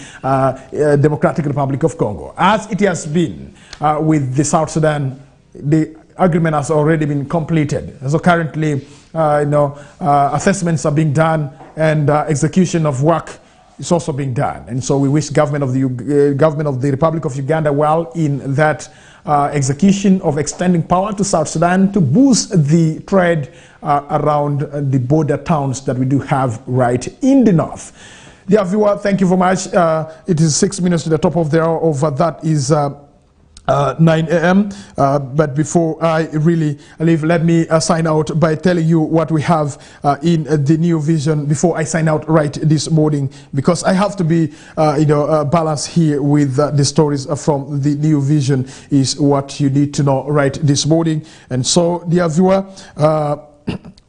Democratic Republic of Congo. As it has been with the South Sudan, the agreement has already been completed. And so currently, assessments are being done and execution of work is also being done. And so we wish government of the Republic of Uganda well in that execution of extending power to South Sudan to boost the trade around the border towns that we do have right in the north. Dear viewer, thank you very much. It is 6 minutes to the top of the hour. Over that is 9 a.m. But before I really leave, let me sign out by telling you what we have in the new vision before I sign out right this morning, because I have to be balanced here with the stories from the new vision is what you need to know right this morning. And so, dear viewer,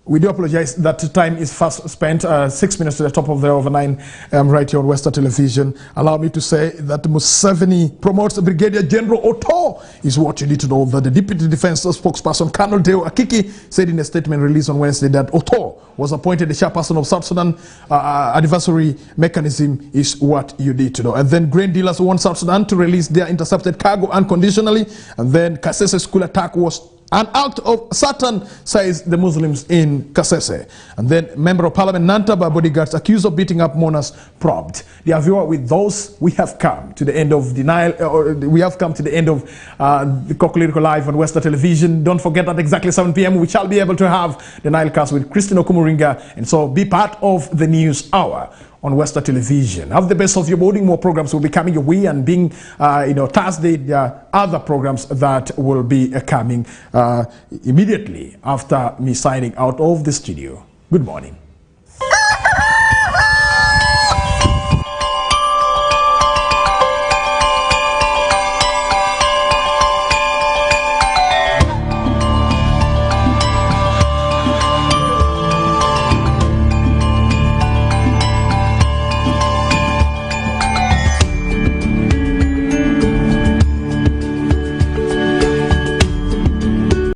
we do apologize that time is fast spent. 6 minutes to the top of the hour 9 right here on Western Television. Allow me to say that Museveni promotes Brigadier General Oto is what you need to know. That the Deputy Defense spokesperson Colonel Deo Akiki said in a statement released on Wednesday that Oto was appointed the chairperson of South Sudan advisory mechanism is what you need to know. And then grain dealers want South Sudan to release their intercepted cargo unconditionally. And then Kasese school attack was an act of Satan, says the Muslims in Kasese. And then Member of Parliament Nantaba bodyguards accused of beating up mourners probed. Dear viewer, with those, we have come to the end of the KOKOLIRIKO Live on Western Television. Don't forget that exactly 7 p.m. we shall be able to have the Nilecast with Christine Okumuringa. And so be part of the news hour on Western Television. Have the best of your morning. More programs will be coming your way, and being Thursday, there are other programs that will be coming immediately after me signing out of the studio. Good morning.